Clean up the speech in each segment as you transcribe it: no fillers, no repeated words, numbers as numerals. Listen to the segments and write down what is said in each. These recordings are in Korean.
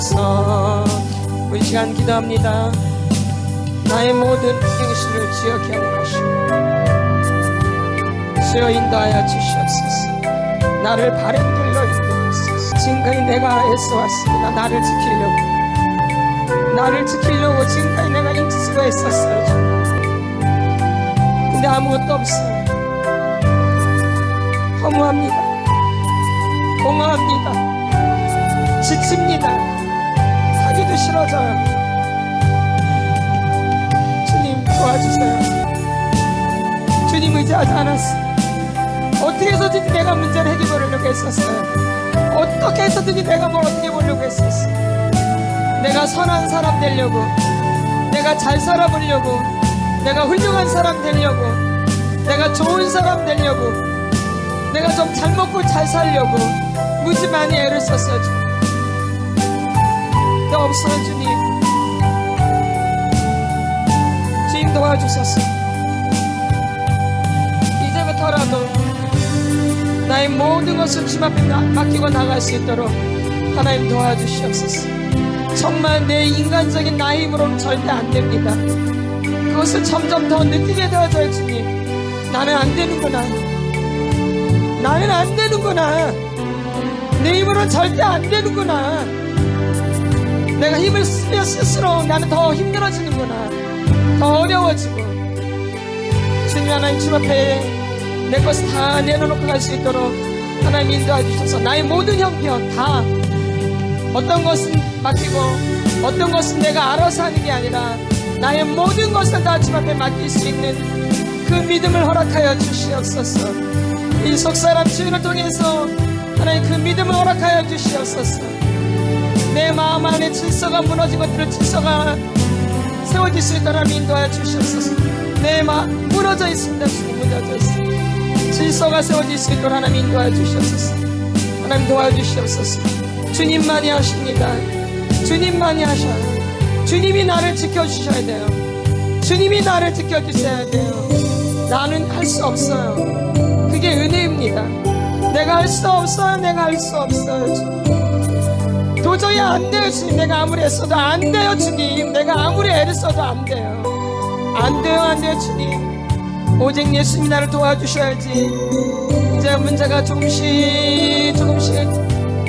주시옵소서. 우리 시간 기도합니다. 나의 모든 행실을 주여 기억하시고 주여 인도하여 주시옵소서. 나를 바른 길로 인도하소서. 지금까지 내가 애써왔습니다. 나를 지키려고 지금까지 내가 힘쓰고 애썼어요. 근데 아무것도 없어요. 허무합니다. 공허합니다. 지칩니다. 하기도 싫어져요. 주님 도와주세요. 주님 의지하지 않았어요. 어떻게 해서든지 내가 문제를 해결하려고 했었어요. 어떻게 해서든지 내가 뭘 어떻게 보려고 했었어요. 내가 선한 사람 되려고, 내가 잘 살아보려고, 내가 훌륭한 사람 되려고, 내가 좋은 사람 되려고, 내가 좀 잘 먹고 잘 살려고 무지 많이 애를 썼어요. 근데 없어요. 주님 도와주셨어. 이제부터라도 나의 모든 것을 주님 앞에 맡기고 나갈 수 있도록 하나님 도와주시옵소서. 정말 내 인간적인 나의 힘으로는 절대 안 됩니다. 그것을 점점 더 느끼게 되어져요. 주님, 나는 안 되는구나. 나는 안 되는구나. 내 힘으로는 절대 안 되는구나. 내가 힘을 쓰면 쓸수록 나는 더 힘들어지는구나. 더 어려워지고. 주님, 하나님 주님 앞에 내 것을 다 내려놓고 갈 수 있도록 하나님 인도해 주셔서 나의 모든 형편 다, 어떤 것은 맡기고 어떤 것은 내가 알아서 하는 게 아니라 나의 모든 것을 다 주님 앞에 맡길 수 있는 그 믿음을 허락하여 주시옵소서. 이 속사람 주인을 통해서 하나님 그 믿음을 허락하여 주시옵소서. 내 마음 안에 질서가 무너진 것들을 질서가 세워질 수 있도록 인도하여 주시옵소서. 내 마음 무너져 있습니다. 주님, 무너져 있습니다. 질서가 세워질 수 있도록 하나님 인도하여 주시옵소서. 하나님 도와주시옵소서. 주님만이 하십니다. 주님만이 하셔요. 주님이 나를 지켜주셔야 돼요. 주님이 나를 지켜주셔야 돼요. 나는 할 수 없어요. 그게 은혜입니다. 내가 할 수 없어요. 내가 할 수 없어요. 주님. 도저히 안 돼요. 주님, 내가 아무리 애써도 안 돼요. 주님, 내가 아무리 애를 써도 안 돼요. 안 돼요. 안 돼요. 주님, 오직 예수님이 나를 도와주셔야지. 이제 문제가 조금씩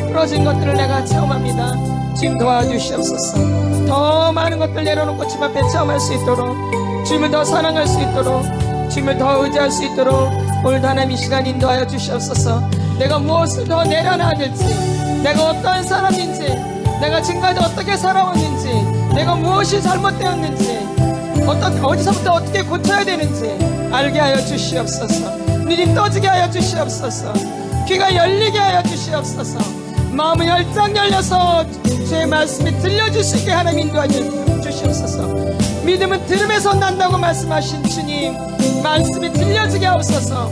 풀어진 것들을 내가 체험합니다. 주님 도와주시옵소서. 더 많은 것들 내려놓고 주님 앞에 체험할 수 있도록, 주님을 더 사랑할 수 있도록, 주님을 더 의지할 수 있도록 오늘도 하나님 이 시간 인도하여 주시옵소서. 내가 무엇을 더 내려놔야 될지, 내가 어떠한 사람인지, 내가 지금까지 어떻게 살아왔는지, 내가 무엇이 잘못되었는지, 어디서부터 어떻게 고쳐야 되는지 알게 하여 주시옵소서. 눈이 떠지게 하여 주시옵소서. 귀가 열리게 하여 주시옵소서. 마음이 열장 열려서 주의 말씀이 들려줄 수 있게 하나님 인도하여 주시옵소서. 믿음은 들음에서 난다고 말씀하신 주님, 말씀이 들려지게 하옵소서.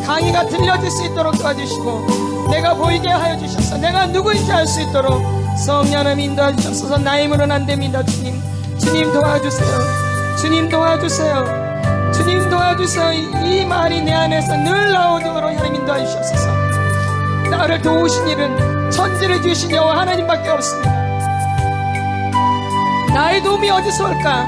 강의가 들려질 수 있도록 도와주시고 내가 보이게 하여 주셔서 내가 누구인지 알 수 있도록 성령 하나님 인도하여 주셔서. 나의 힘으로는 안 됩니다. 주님, 주님 도와주세요. 주님 도와주세요. 주님 도와주세요. 이 말이 내 안에서 늘 나오도록 하나님 인도하여 주옵소서. 나를 도우신 일은 천지를 주신 여호와 하나님밖에 없습니다. 나의 도움이 어디서 올까?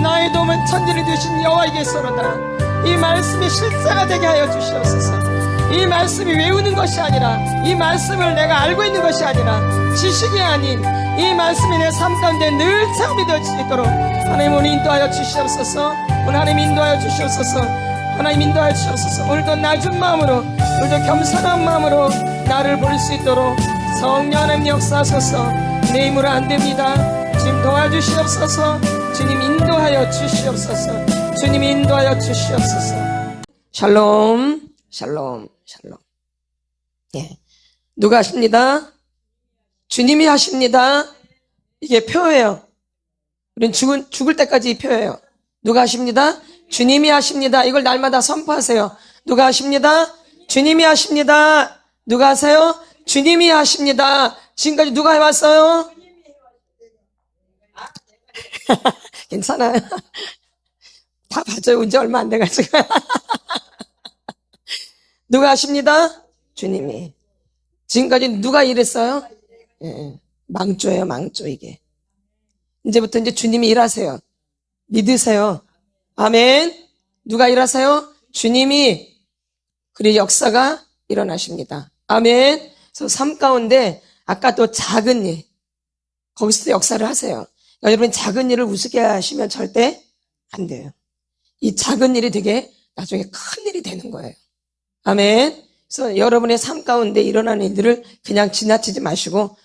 나의 도움은 천지를 주신 여호와에게서로다. 이 말씀이 실제가 되게 하여 주시옵소서. 이 말씀이 외우는 것이 아니라, 이 말씀을 내가 알고 있는 것이 아니라 지식이 아닌 이 말씀이 내 삶 가운데 늘 체험이 되어질 수 있도록 하나님 오늘 인도하여 주시옵소서. 오늘 하나님 인도하여 주시옵소서. 하나님 인도하여 주시옵소서. 오늘도 낮은 마음으로, 오늘도 겸손한 마음으로 나를 볼 수 있도록 성령 하나님 역사하소서. 내 힘으로 안 됩니다. 주님 도와주시옵소서. 주님 인도하여 주시옵소서. 주님 인도하여 주시옵소서. 샬롬, 샬롬, 샬롬. 예, 누가 하십니다? 주님이 하십니다. 이게 표예요. 우린 죽을 때까지 이 표예요. 누가 하십니다? 주님이 하십니다. 이걸 날마다 선포하세요. 누가 하십니다? 주님이 하십니다. 누가 하세요? 주님이 하십니다. 지금까지 누가 해왔어요? 괜찮아요. 다 봐줘요. 이제 얼마 안 돼가지고. 누가 하십니다? 주님이. 지금까지 누가 일했어요? 예. 망조예요, 망조 이게. 이제부터 이제 주님이 일하세요. 믿으세요. 아멘. 누가 일하세요? 주님이. 그리고 역사가 일어나십니다. 아멘. 그래서 삶 가운데 아까 또 작은 일, 거기서도 역사를 하세요. 그러니까 여러분 작은 일을 우습게 하시면 절대 안 돼요. 이 작은 일이 되게 나중에 큰 일이 되는 거예요. 아멘. 그래서 여러분의 삶 가운데 일어나는 일들을 그냥 지나치지 마시고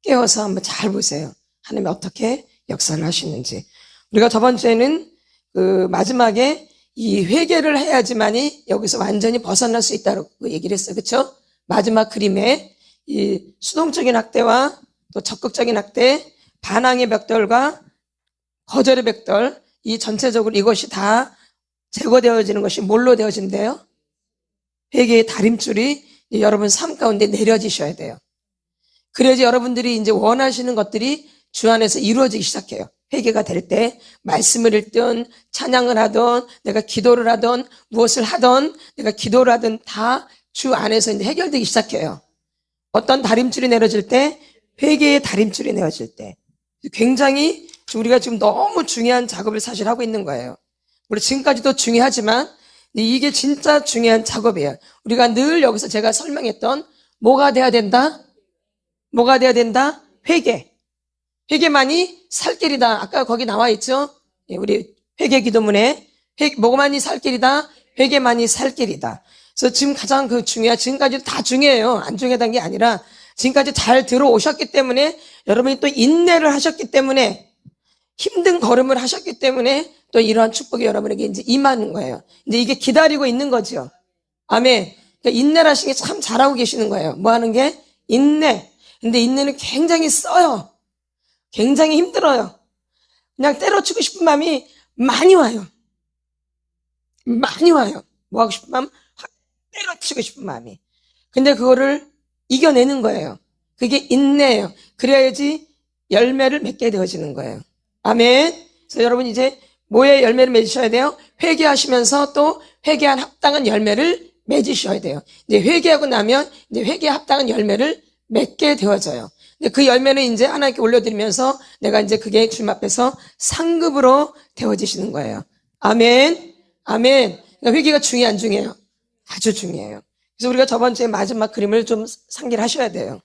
깨워서 한번 잘 보세요. 하나님이 어떻게 역사를 하시는지. 우리가 저번 주에는 그 마지막에 이 회개를 해야지만이 여기서 완전히 벗어날 수 있다고 얘기를 했어요. 그렇죠? 마지막 그림에 이 수동적인 학대와 또 적극적인 학대, 반항의 벽돌과 거절의 벽돌, 이 전체적으로 이것이 다 제거되어지는 것이 뭘로 되어진대요? 회개의 다림줄이 여러분 삶 가운데 내려지셔야 돼요. 그래야지 여러분들이 이제 원하시는 것들이 주 안에서 이루어지기 시작해요. 회개가 될 때 말씀을 읽든 찬양을 하든 내가 기도를 하든 무엇을 하든 내가 기도를 하든 다 주 안에서 이제 해결되기 시작해요. 어떤 다림줄이 내려질 때? 회개의 다림줄이 내려질 때. 굉장히 우리가 지금 너무 중요한 작업을 사실 하고 있는 거예요. 물론 지금까지도 중요하지만 이게 진짜 중요한 작업이에요. 우리가 늘 여기서 제가 설명했던 뭐가 돼야 된다? 뭐가 돼야 된다? 회개. 회개만이 살 길이다. 아까 거기 나와 있죠? 우리 회개 기도문에 뭐만이 살 길이다? 회개만이 살 길이다. 그래서 지금 가장 지금까지도 다 중요해요. 안 중요하다는 게 아니라 지금까지 잘 들어오셨기 때문에 여러분이 또 인내를 하셨기 때문에 힘든 걸음을 하셨기 때문에 또 이러한 축복이 여러분에게 이제 임하는 거예요. 이제 이게 기다리고 있는 거죠. 아멘. 그러니까 인내를 하시는 게 참 잘하고 계시는 거예요. 뭐 하는 게? 인내. 근데 인내는 굉장히 써요. 굉장히 힘들어요. 그냥 때려치고 싶은 마음이 많이 와요. 많이 와요. 뭐 하고 싶은 마음? 때려치고 싶은 마음이. 근데 그거를 이겨내는 거예요. 그게 인내예요. 그래야지 열매를 맺게 되어지는 거예요. 아멘. 그래서 여러분 이제 뭐에 열매를 맺으셔야 돼요? 회개하시면서 또 회개한 합당한 열매를 맺으셔야 돼요. 이제 회개하고 나면 이제 회개에 합당한 열매를 맺게 되어져요. 근데 그 열매는 이제 하나님께 올려드리면서 내가 이제 그게 주님 앞에서 상급으로 되어지시는 거예요. 아멘. 아멘. 그러니까 회개가 중요해, 안 중요해요? 아주 중요해요. 그래서 우리가 저번 주에 마지막 그림을 좀 상기를 하셔야 돼요.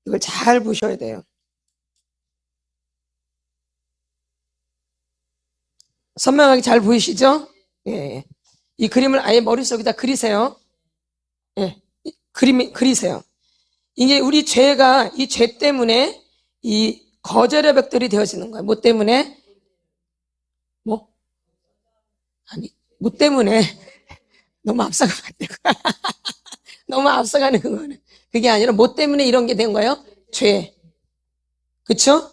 이걸 잘 보셔야 돼요. 선명하게 잘 보이시죠? 예. 이 그림을 아예 머릿속에다 그리세요. 예. 그리세요. 이게 우리 죄가 이 죄 때문에 이 거절의 벽돌이 되어지는 거예요. 뭐 때문에? 뭐? 아니, 뭐 때문에? 너무 앞서가면 안 되고. 너무 앞서가는 거는. 그게 아니라 뭐 때문에 이런 게 된 거예요? 죄. 그쵸?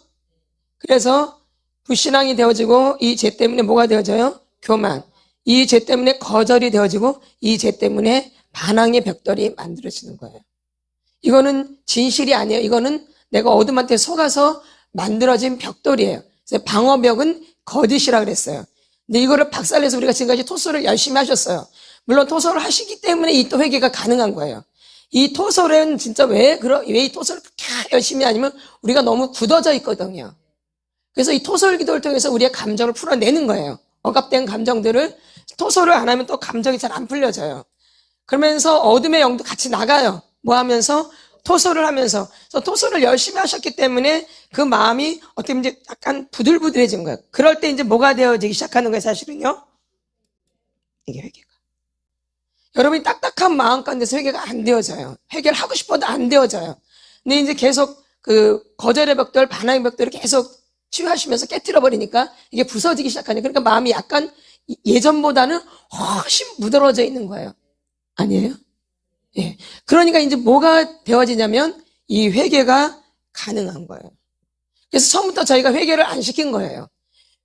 그래서 불신앙이 되어지고 이 죄 때문에 뭐가 되어져요? 교만. 이 죄 때문에 거절이 되어지고 이 죄 때문에 반항의 벽돌이 만들어지는 거예요. 이거는 진실이 아니에요. 이거는 내가 어둠한테 속아서 만들어진 벽돌이에요. 그래서 방어벽은 거짓이라 그랬어요. 근데 이거를 박살내서 우리가 지금까지 토설을 열심히 하셨어요. 물론 토설을 하시기 때문에 이 또 회개가 가능한 거예요. 이 토설은 진짜 왜 이 토설을 그렇게 열심히 하냐면 우리가 너무 굳어져 있거든요. 그래서 이 토설 기도를 통해서 우리의 감정을 풀어내는 거예요. 억압된 감정들을 토설을 안 하면 또 감정이 잘 안 풀려져요. 그러면서 어둠의 영도 같이 나가요. 뭐 하면서? 토설을 하면서. 그래서 토설을 열심히 하셨기 때문에 그 마음이 어떻게 보면 이제 약간 부들부들해진 거예요. 그럴 때 이제 뭐가 되어지기 시작하는 거예요, 사실은요? 이게 회개가. 여러분이 딱딱한 마음 가운데서 회개가 안 되어져요. 회개를 하고 싶어도 안 되어져요. 근데 이제 계속 그 거절의 벽돌, 반항의 벽돌을 계속 치유하시면서 깨트려 버리니까 이게 부서지기 시작하니까 그러니까 마음이 약간 예전보다는 훨씬 무드러져 있는 거예요. 아니에요? 예. 그러니까 이제 뭐가 되어지냐면 이 회개가 가능한 거예요. 그래서 처음부터 저희가 회개를 안 시킨 거예요.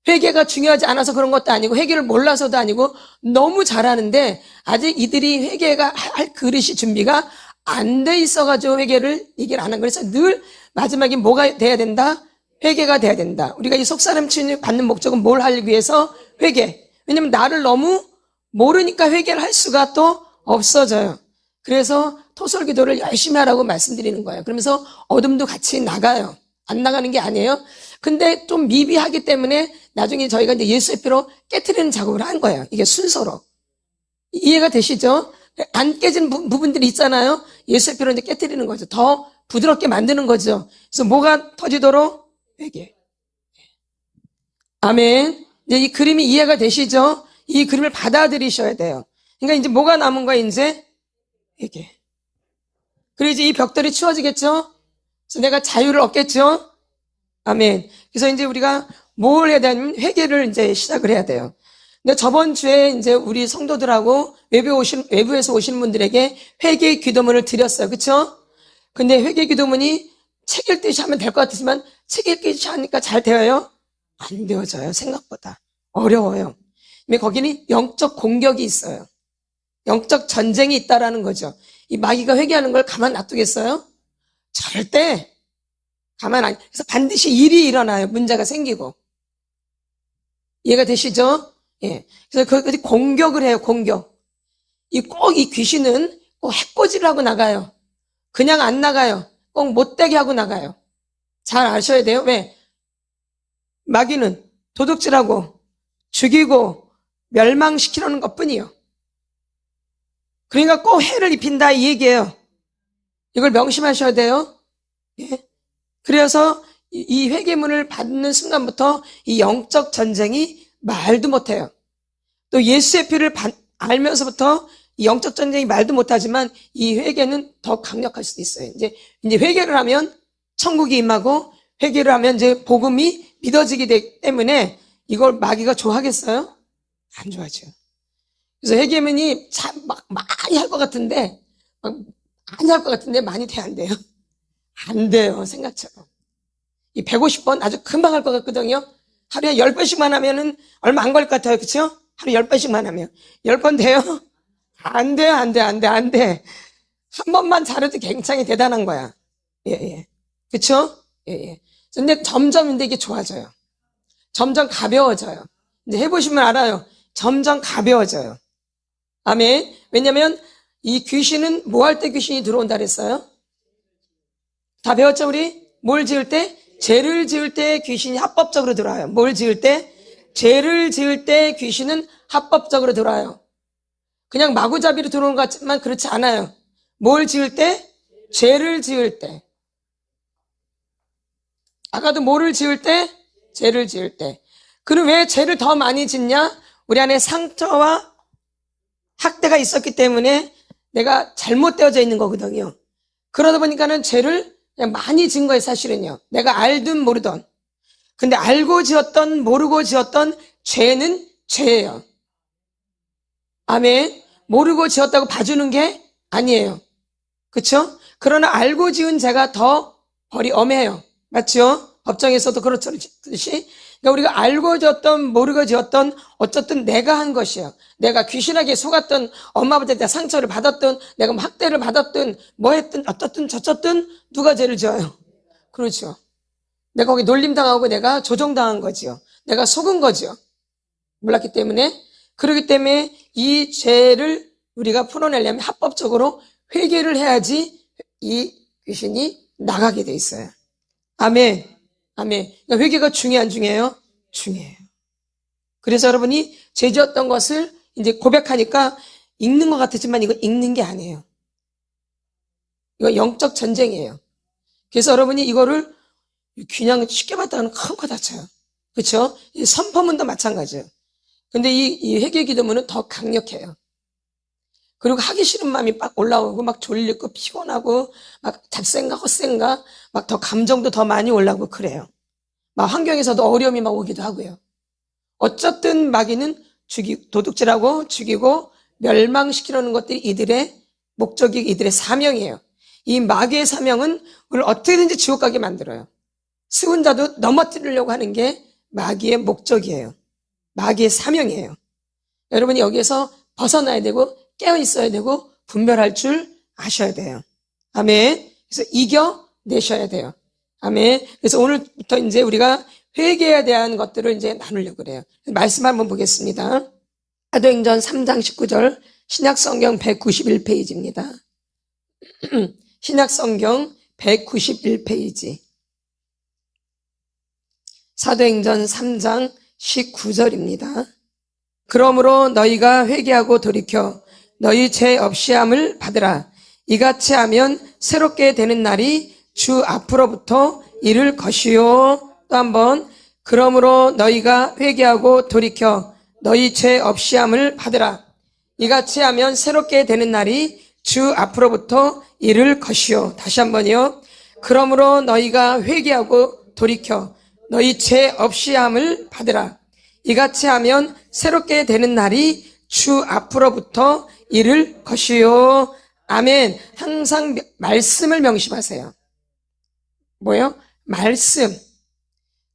회개가 중요하지 않아서 그런 것도 아니고 회개를 몰라서도 아니고 너무 잘하는데 아직 이들이 회개가 할 그릇이 준비가 안 돼 있어가지고 회개를 얘기를 안 한 거예요. 그래서 늘 마지막에 뭐가 돼야 된다? 회개가 돼야 된다. 우리가 이 속사람 치유 받는 목적은 뭘 하기 위해서? 회개. 왜냐면 나를 너무 모르니까 회개를 할 수가 또 없어져요. 그래서 토설 기도를 열심히 하라고 말씀드리는 거예요. 그러면서 어둠도 같이 나가요. 안 나가는 게 아니에요. 근데 좀 미비하기 때문에 나중에 저희가 이제 예수의 피로 깨트리는 작업을 한 거예요. 이게 순서로. 이해가 되시죠? 안 깨진 부분들이 있잖아요. 예수의 피로 이제 깨트리는 거죠. 더 부드럽게 만드는 거죠. 그래서 뭐가 터지도록? 회개. 아멘. 이제 이 그림이 이해가 되시죠? 이 그림을 받아들이셔야 돼요. 그러니까 이제 뭐가 남은 거야, 이제? 회개. 그리고 이제 이 벽돌이 치워지겠죠? 그래서 내가 자유를 얻겠죠? 아멘. 그래서 이제 우리가 뭘 해야 되냐면 회개를 이제 시작을 해야 돼요. 근데 저번 주에 이제 우리 성도들하고 외부에서 오신 분들에게 회개 기도문을 드렸어요. 그쵸? 근데 회개 기도문이 책 읽듯이 하면 될 것 같지만 책 읽듯이 하니까 잘 되어요? 안 되어져요. 생각보다. 어려워요. 거기는 영적 공격이 있어요. 영적 전쟁이 있다라는 거죠. 이 마귀가 회개하는 걸 가만 놔두겠어요? 절대 가만 안. 그래서 반드시 일이 일어나요. 문제가 생기고. 이해가 되시죠? 예. 그래서 거기까지 공격을 해요. 공격. 꼭 이 귀신은 꼭 해코지를 하고 나가요. 그냥 안 나가요. 꼭 못되게 하고 나가요. 잘 아셔야 돼요. 왜? 마귀는 도둑질하고 죽이고 멸망시키려는 것뿐이요. 그러니까 꼭 해를 입힌다 이 얘기예요. 이걸 명심하셔야 돼요. 예. 그래서 이 회개문을 받는 순간부터 이 영적 전쟁이 말도 못해요. 또 예수의 피를 알면서부터 이 영적 전쟁이 말도 못하지만 이 회개는 더 강력할 수도 있어요. 이제 회개를 하면 천국이 임하고 회개를 하면 이제 복음이 믿어지게 되기 때문에 이걸 마귀가 좋아하겠어요? 안 좋아하죠. 그래서 회개문이 참 많이 할 것 같은데 많이 돼 안 돼요. 안 돼요. 생각처럼. 이 150번 아주 금방 할 것 같거든요. 하루에 10번씩만 하면은 얼마 안 걸릴 것 같아요. 그쵸? 하루 10번씩만 하면. 10번 돼요? 안 돼요. 안 돼. 한 번만 잘해도 굉장히 대단한 거야. 예. 그쵸? 예. 근데 점점 이제 이게 좋아져요. 점점 가벼워져요. 이제 해보시면 알아요. 점점 가벼워져요. 아멘. 왜냐면 이 귀신은 뭐 할 때 귀신이 들어온다 그랬어요? 다 배웠죠, 우리? 뭘 지을 때? 죄를 지을 때 귀신이 합법적으로 들어와요. 뭘 지을 때? 죄를 지을 때 귀신은 합법적으로 들어와요. 그냥 마구잡이로 들어오는 것 같지만 그렇지 않아요. 뭘 지을 때? 죄를 지을 때. 아까도 뭐를 지을 때? 죄를 지을 때. 그럼 왜 죄를 더 많이 짓냐? 우리 안에 상처와 학대가 있었기 때문에 내가 잘못되어져 있는 거거든요. 그러다 보니까는 죄를 그냥 많이 지은 거예요, 사실은요. 내가 알든 모르든. 근데 알고 지었던 모르고 지었던 죄는 죄예요. 아멘. 모르고 지었다고 봐주는 게 아니에요. 그렇죠? 그러나 알고 지은 죄가 더 벌이 엄해요. 맞죠? 법정에서도 그렇듯이. 그러니까 우리가 알고 지었던 모르고 지었던 어쨌든 내가 한 것이에요. 내가 귀신에게 속았던, 엄마 아버지한테 상처를 받았던, 내가 학대를 받았던, 뭐 했든 어떻든 저쨌든 누가 죄를 지어요? 그렇죠. 내가 거기 놀림당하고 내가 조종당한 거지요. 내가 속은 거지요. 몰랐기 때문에. 그렇기 때문에 이 죄를 우리가 풀어내려면 합법적으로 회개를 해야지 이 귀신이 나가게 돼 있어요. 아멘. 그러니까 회개가 중요한 중요해요? 중요해요. 그래서 여러분이 죄 지었던 것을 이제 고백하니까 읽는 것 같았지만 이거 읽는 게 아니에요. 이거 영적 전쟁이에요. 그래서 여러분이 이거를 그냥 쉽게 받다가는 큰 거 다쳐요. 그렇죠? 선포문도 마찬가지예요. 근데 이 회개 기도문은 더 강력해요. 그리고 하기 싫은 마음이 막 올라오고 막 졸리고 피곤하고 막 잡생각 헛생각 막 더 감정도 더 많이 올라오고 그래요. 막 환경에서도 어려움이 막 오기도 하고요. 어쨌든 마귀는 도둑질하고 죽이고 멸망시키려는 것들이 이들의 목적이 이들의 사명이에요. 이 마귀의 사명은 우리를 어떻게든지 지옥 가게 만들어요. 스운 자도 넘어뜨리려고 하는 게 마귀의 목적이에요. 마귀의 사명이에요. 여러분이 여기에서 벗어나야 되고 깨어 있어야 되고 분별할 줄 아셔야 돼요. 아멘. 그래서 이겨내셔야 돼요. 아멘. 그래서 오늘부터 이제 우리가 회개에 대한 것들을 이제 나누려고 그래요. 말씀 한번 보겠습니다. 사도행전 3장 19절 신약성경 191페이지입니다. 신약성경 191페이지. 사도행전 3장 19절입니다. 그러므로 너희가 회개하고 돌이켜 너희 죄 없이함을 받으라. 이같이 하면 새롭게 되는 날이 주 앞으로부터 이를 것이요. 또 한번, 그러므로 너희가 회개하고 돌이켜 너희 죄 없이함을 받으라. 이같이 하면 새롭게 되는 날이 주 앞으로부터 이를 것이요. 다시 한번요. 그러므로 너희가 회개하고 돌이켜 너희 죄 없이함을 받으라. 이같이 하면 새롭게 되는 날이 주 앞으로부터 이를 것이요. 아멘. 항상 말씀을 명심하세요. 뭐요? 말씀.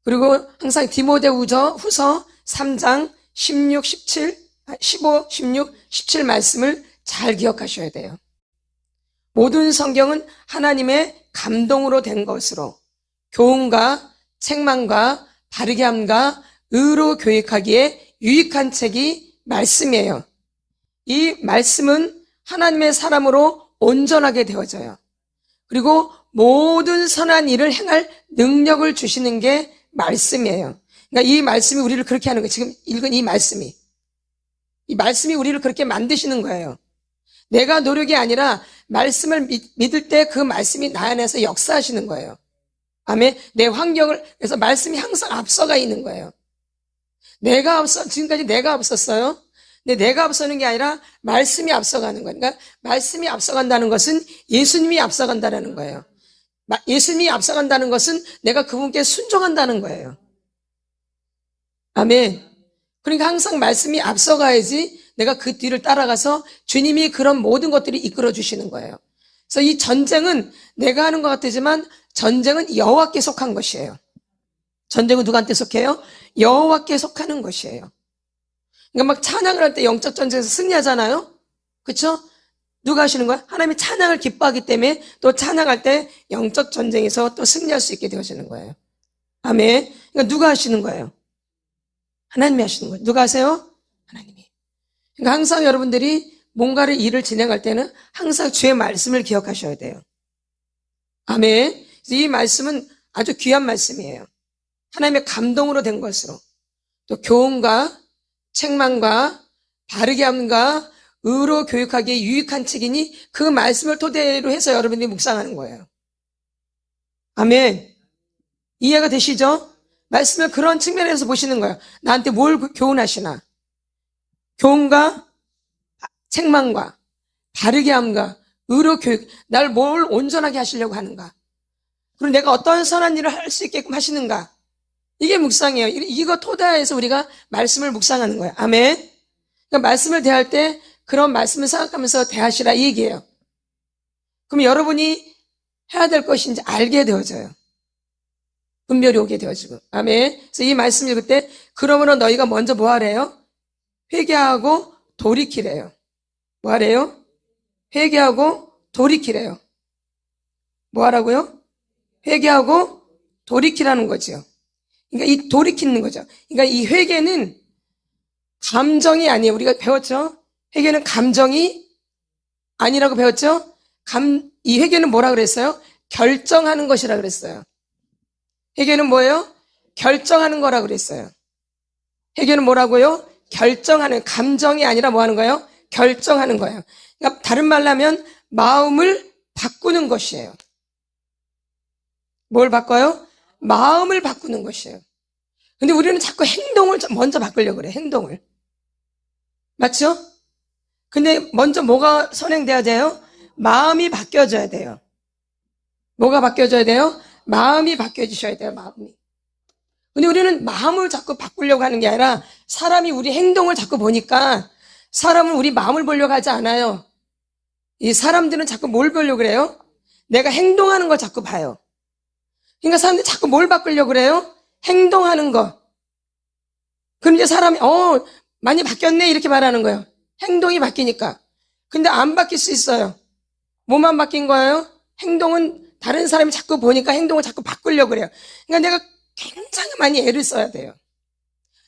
그리고 항상 디모데후서 3장 16, 17, 15, 16, 17 말씀을 잘 기억하셔야 돼요. 모든 성경은 하나님의 감동으로 된 것으로 교훈과 책망과 바르게 함과 의로 교육하기에 유익한 책이 말씀이에요. 이 말씀은 하나님의 사람으로 온전하게 되어져요. 그리고 모든 선한 일을 행할 능력을 주시는 게 말씀이에요. 그러니까 이 말씀이 우리를 그렇게 하는 거예요. 지금 읽은 이 말씀이 우리를 그렇게 만드시는 거예요. 내가 노력이 아니라 말씀을 믿을 때 그 말씀이 나 안에서 역사하시는 거예요. 아멘. 내 환경을, 그래서 말씀이 항상 앞서가 있는 거예요. 지금까지 내가 앞섰어요. 근데 내가 앞서는 게 아니라 말씀이 앞서가는 거예요. 그러니까 말씀이 앞서간다는 것은 예수님이 앞서간다는 거예요. 예수님이 앞서간다는 것은 내가 그분께 순종한다는 거예요. 아멘. 그러니까 항상 말씀이 앞서가야지 내가 그 뒤를 따라가서 주님이 그런 모든 것들이 이끌어 주시는 거예요. 그래서 이 전쟁은 내가 하는 것 같지만 전쟁은 여호와께 속한 것이에요. 전쟁은 누구한테 속해요? 여호와께 속하는 것이에요. 그러니까 막 찬양을 할 때 영적 전쟁에서 승리하잖아요. 그렇죠? 누가 하시는 거야? 하나님이 찬양을 기뻐하기 때문에 또 찬양할 때 영적 전쟁에서 또 승리할 수 있게 되어지는 거예요. 아멘. 그러니까 누가 하시는 거예요? 하나님이 하시는 거예요. 누가 하세요? 하나님이. 그러니까 항상 여러분들이 뭔가를 일을 진행할 때는 항상 주의 말씀을 기억하셔야 돼요. 아멘. 이 말씀은 아주 귀한 말씀이에요. 하나님의 감동으로 된 것으로 또 교훈과 책망과 바르게 함과 의로 교육하기에 유익한 책이니 그 말씀을 토대로 해서 여러분들이 묵상하는 거예요. 아멘. 이해가 되시죠? 말씀을 그런 측면에서 보시는 거예요. 나한테 뭘 교훈하시나? 교훈과 책망과 바르게 함과 의로 교육, 날 뭘 온전하게 하시려고 하는가? 그리고 내가 어떤 선한 일을 할 수 있게끔 하시는가? 이게 묵상이에요. 이거 토대에서 우리가 말씀을 묵상하는 거예요. 아멘. 그러니까 말씀을 대할 때 그런 말씀을 생각하면서 대하시라 이 얘기예요. 그럼 여러분이 해야 될 것이 이제 알게 되어져요. 분별이 오게 되어지고. 아멘. 그래서 이 말씀 읽을 때 그러므로 너희가 먼저 뭐 하래요? 회개하고 돌이키래요. 뭐 하래요? 회개하고 돌이키래요. 뭐 하라고요? 회개하고 돌이키라는 거죠. 그러니까 이 돌이키는 거죠. 그러니까 이 회개는 감정이 아니에요. 우리가 배웠죠? 회개는 감정이 아니라고 배웠죠? 이 회개는 뭐라 그랬어요? 결정하는 것이라 그랬어요. 회개는 뭐예요? 결정하는 거라 그랬어요. 회개는 뭐라고요? 결정하는, 감정이 아니라 뭐 하는 거예요? 결정하는 거예요. 그러니까 다른 말로 하면 마음을 바꾸는 것이에요. 뭘 바꿔요? 마음을 바꾸는 것이에요. 근데 우리는 자꾸 행동을 먼저 바꾸려고 그래, 행동을. 맞죠? 근데 먼저 뭐가 선행돼야 돼요? 마음이 바뀌어져야 돼요. 뭐가 바뀌어져야 돼요? 마음이 바뀌어지셔야 돼요, 마음이. 근데 우리는 마음을 자꾸 바꾸려고 하는 게 아니라 사람이 우리 행동을 자꾸 보니까 사람은 우리 마음을 보려고 하지 않아요. 이 사람들은 자꾸 뭘 보려고 그래요? 내가 행동하는 걸 자꾸 봐요. 그러니까 사람들이 자꾸 뭘 바꾸려고 그래요? 행동하는 거. 그럼 이제 사람이 많이 바뀌었네 이렇게 말하는 거예요. 행동이 바뀌니까. 근데 안 바뀔 수 있어요. 뭐만 바뀐 거예요? 행동은 다른 사람이 자꾸 보니까 행동을 자꾸 바꾸려고 그래요. 그러니까 내가 굉장히 많이 애를 써야 돼요.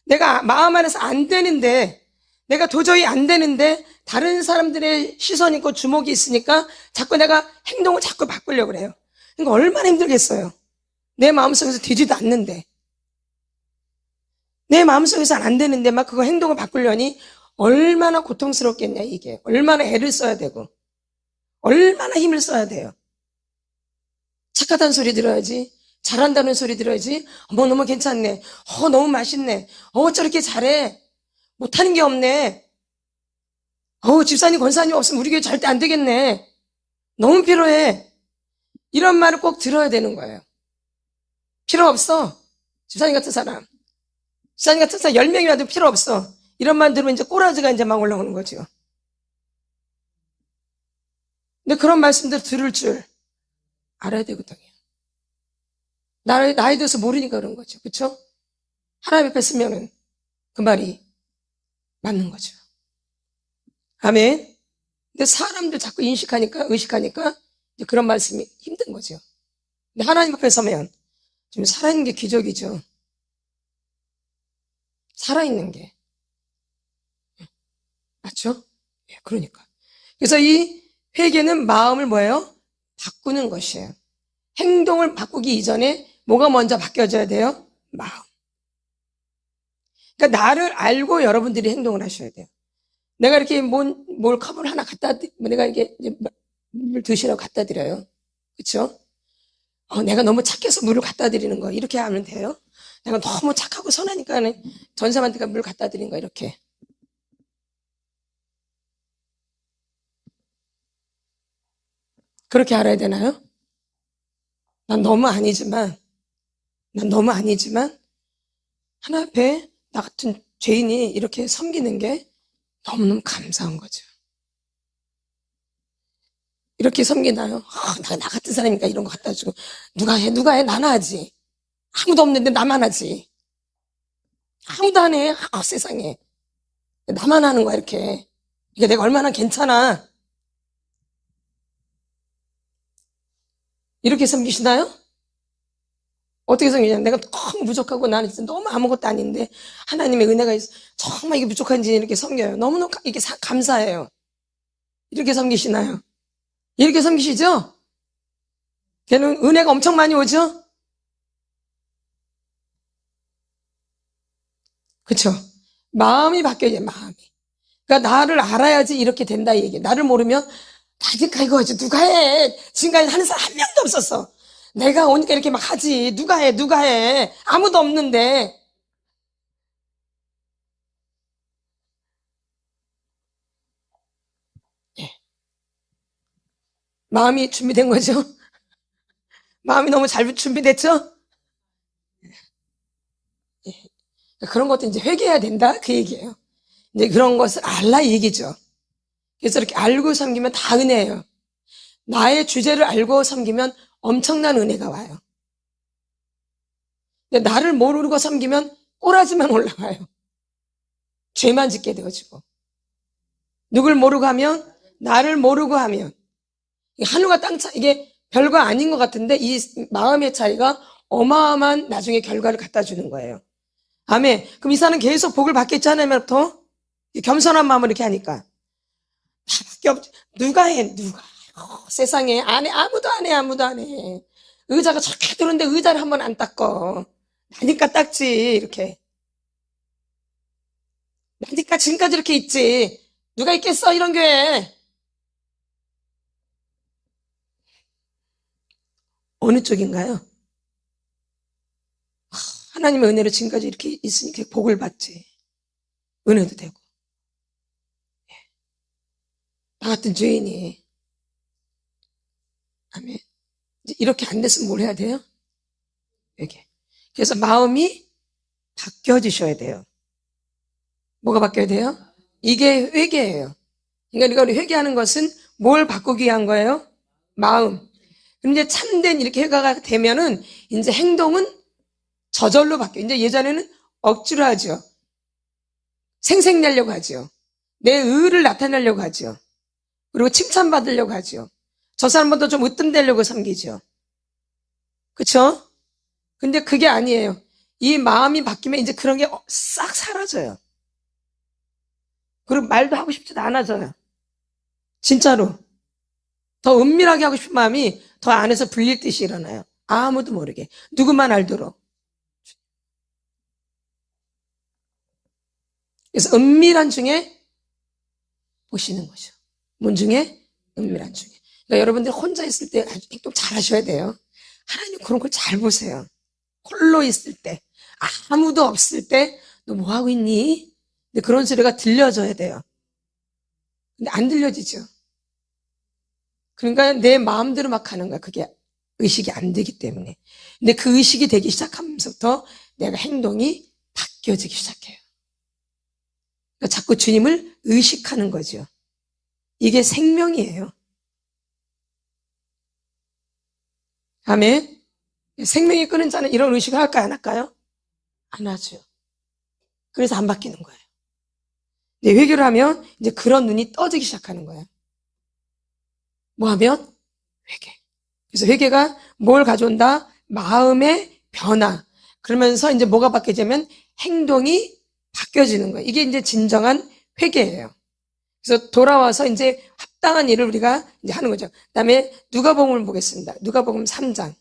내가 마음 안에서 안 되는데 내가 도저히 안 되는데 다른 사람들의 시선이 있고 주목이 있으니까 자꾸 내가 행동을 자꾸 바꾸려고 그래요. 그러니까 얼마나 힘들겠어요. 내 마음속에서 되지도 않는데, 내 마음속에서는 안 되는데 막 그거 행동을 바꾸려니 얼마나 고통스럽겠냐. 이게 얼마나 애를 써야 되고 얼마나 힘을 써야 돼요. 착하다는 소리 들어야지, 잘한다는 소리 들어야지, 어머 너무 괜찮네, 너무 맛있네, 저렇게 잘해, 못하는 게 없네, 집사님 권사님 없으면 우리 교회 절대 안 되겠네, 너무 필요해, 이런 말을 꼭 들어야 되는 거예요. 필요 없어. 집사님 같은 사람 10명이 와도 필요 없어. 이런 말 들으면 이제 꼬라지가 이제 막 올라오는 거죠. 근데 그런 말씀들 들을 줄 알아야 되거든요. 나이 들어서 모르니까 그런 거죠. 그렇죠? 하나님 앞에 쓰면은 그 말이 맞는 거죠. 아멘. 근데 사람들 자꾸 의식하니까 이제 그런 말씀이 힘든 거죠. 근데 하나님 앞에 서면 지금 살아있는 게 기적이죠. 살아있는 게. 맞죠? 그러니까. 그래서 이 회개는 마음을 뭐예요? 바꾸는 것이에요. 행동을 바꾸기 이전에 뭐가 먼저 바뀌어져야 돼요? 마음. 그러니까 나를 알고 여러분들이 행동을 하셔야 돼요. 내가 이렇게 뭘 컵을 하나 내가 이게 물 드시라고 갖다 드려요. 그렇죠? 내가 너무 착해서 물을 갖다 드리는 거 이렇게 하면 돼요? 내가 너무 착하고 선하니까 전사한테가 물 갖다 드린 거 이렇게. 그렇게 알아야 되나요? 난 너무 아니지만 하나 앞에 나 같은 죄인이 이렇게 섬기는 게 너무너무 감사한 거죠. 이렇게 섬기나요? 나 같은 사람이니까 이런 거 갖다 주고. 누가 해? 나는 하지. 아무도 없는데 나만 하지. 아무도 안 해. 세상에. 나만 하는 거야, 이렇게. 이게 내가 얼마나 괜찮아. 이렇게 섬기시나요? 어떻게 섬기냐? 내가 너무 부족하고 나는 진짜 너무 아무것도 아닌데 하나님의 은혜가 있어. 정말 이게 부족한지 이렇게 섬겨요. 너무너무 이렇게 감사해요. 이렇게 섬기시나요? 이렇게 섬기시죠? 걔는 은혜가 엄청 많이 오죠? 그쵸? 마음이 바뀌어야 돼, 마음이. 그러니까 나를 알아야지 이렇게 된다, 이 얘기. 나를 모르면 다니까 이거 하지. 누가 해? 지금까지 하는 사람 한 명도 없었어. 내가 오니까 이렇게 막 하지. 누가 해? 아무도 없는데. 예. 마음이 준비된 거죠? 마음이 너무 잘 준비됐죠? 예. 그런 것도 이제 회개해야 된다, 그 얘기예요. 이제 그런 것을 알라 이 얘기죠. 그래서 이렇게 알고 섬기면 다 은혜예요. 나의 주제를 알고 섬기면 엄청난 은혜가 와요. 근데 나를 모르고 섬기면 꼬라지만 올라와요. 죄만 짓게 되어지고. 누굴 모르고 하면, 나를 모르고 하면. 하늘과 땅 차이, 이게 별거 아닌 것 같은데 이 마음의 차이가 어마어마한 나중에 결과를 갖다 주는 거예요. 아멘. 그럼 이 사람은 계속 복을 받겠지, 하나님으로부터? 겸손한 마음으로 이렇게 하니까. 나밖에 없지. 누가 해? 세상에 안 해. 아무도 안 해. 의자가 저렇게 들었는데 의자를 한번 안 닦어. 나니까 닦지, 이렇게. 나니까 지금까지 이렇게 있지. 누가 있겠어, 이런 교회. 어느 쪽인가요? 하나님의 은혜로 지금까지 이렇게 있으니까 복을 받지. 은혜도 되고. 나 같은 죄인이. 아멘. 이렇게 안 됐으면 뭘 해야 돼요? 이렇게. 그래서 마음이 바뀌어지셔야 돼요. 뭐가 바뀌어야 돼요? 이게 회개예요. 그러니까 우리 회개하는 것은 뭘 바꾸기 위한 거예요? 마음. 그럼 이제 참된 이렇게 회개가 되면은 이제 행동은 저절로 바뀌어요. 이제 예전에는 억지로 하죠. 생색내려고 하죠. 내 의를 나타내려고 하죠. 그리고 칭찬받으려고 하죠. 저 사람보다 좀 으뜸되려고 섬기죠. 그쵸? 근데 그게 아니에요. 이 마음이 바뀌면 이제 그런 게 싹 사라져요. 그리고 말도 하고 싶지도 않아져요. 진짜로. 더 은밀하게 하고 싶은 마음이 더 안에서 불릴 듯이 일어나요. 아무도 모르게. 누구만 알도록. 그래서 은밀한 중에 보시는 거죠. 문 중에 은밀한 중에. 그러니까 여러분들 혼자 있을 때 행동 잘 하셔야 돼요. 하나님 그런 걸 잘 보세요. 홀로 있을 때, 아무도 없을 때, 너 뭐 하고 있니? 근데 그런 소리가 들려져야 돼요. 근데 안 들려지죠. 그러니까 내 마음대로 막 하는 거야. 그게 의식이 안 되기 때문에. 근데 그 의식이 되기 시작하면서부터 내가 행동이 바뀌어지기 시작해요. 그러니까 자꾸 주님을 의식하는 거죠. 이게 생명이에요. 아멘. 생명이 끊은 자는 이런 의식을 할까요? 안 할까요? 안 하죠. 그래서 안 바뀌는 거예요. 근데 회개를 하면 이제 그런 눈이 떠지기 시작하는 거예요. 뭐 하면? 회개. 그래서 회개가 뭘 가져온다? 마음의 변화. 그러면서 이제 뭐가 바뀌어지면 행동이 바뀌어지는 거예요. 이게 이제 진정한 회개예요. 그래서 돌아와서 이제 합당한 일을 우리가 이제 하는 거죠. 그다음에 누가복음을 보겠습니다. 누가복음 3장.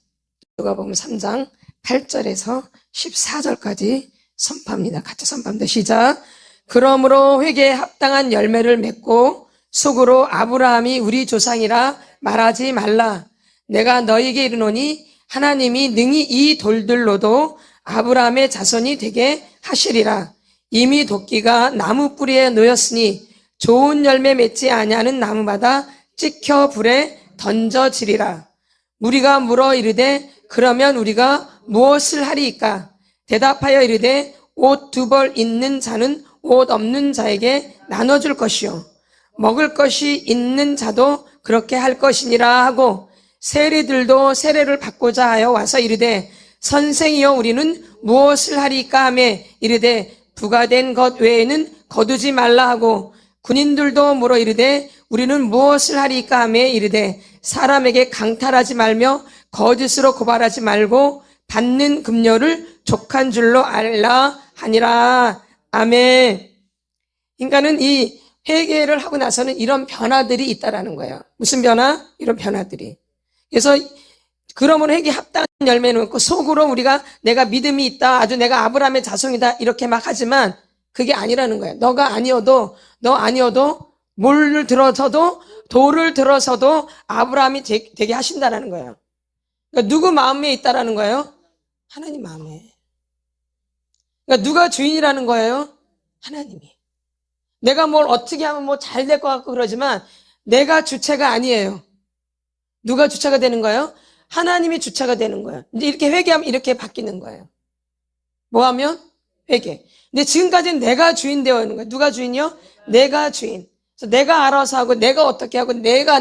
누가복음 3장 8절에서 14절까지 선포합니다. 같이 선포합니다. 시작. 그러므로 회개에 합당한 열매를 맺고 속으로 아브라함이 우리 조상이라 말하지 말라. 내가 너희에게 이르노니 하나님이 능히 이 돌들로도 아브라함의 자손이 되게 하시리라. 이미 도끼가 나무 뿌리에 놓였으니 좋은 열매 맺지 아니하는 나무마다 찍혀 불에 던져지리라. 무리가 물어 이르되 그러면 우리가 무엇을 하리이까? 대답하여 이르되 옷 2벌 있는 자는 옷 없는 자에게 나눠줄 것이요 먹을 것이 있는 자도 그렇게 할 것이니라 하고 세리들도 세례를 받고자 하여 와서 이르되 선생이여 우리는 무엇을 하리까 하며 이르되 부가된 것 외에는 거두지 말라 하고 군인들도 물어 이르되 우리는 무엇을 하리까 하며 이르되 사람에게 강탈하지 말며 거짓으로 고발하지 말고 받는 급료를 족한 줄로 알라 하니라. 아멘. 그러니까는 이 회개를 하고 나서는 이런 변화들이 있다라는 거예요. 무슨 변화? 이런 변화들이. 그래서 그러므로 회개 합당한 열매는 없고 속으로 우리가 내가 믿음이 있다, 아주 내가 아브라함의 자손이다 이렇게 막 하지만 그게 아니라는 거예요. 너가 아니어도 너 아니어도 돌을 들어서도 아브라함이 되게 하신다라는 거예요. 그러니까 누구 마음에 있다라는 거예요? 하나님 마음에. 그러니까 누가 주인이라는 거예요? 하나님이. 내가 뭘 어떻게 하면 뭐 잘 될 것 같고 그러지만 내가 주체가 아니에요. 누가 주체가 되는 거예요? 하나님이 주체가 되는 거예요. 이제 이렇게 회개하면 이렇게 바뀌는 거예요. 뭐 하면? 회개. 근데 지금까지는 내가 주인 되어 있는 거예요. 누가 주인이요? 내가 주인. 그래서 내가 알아서 하고 내가 어떻게 하고 내가.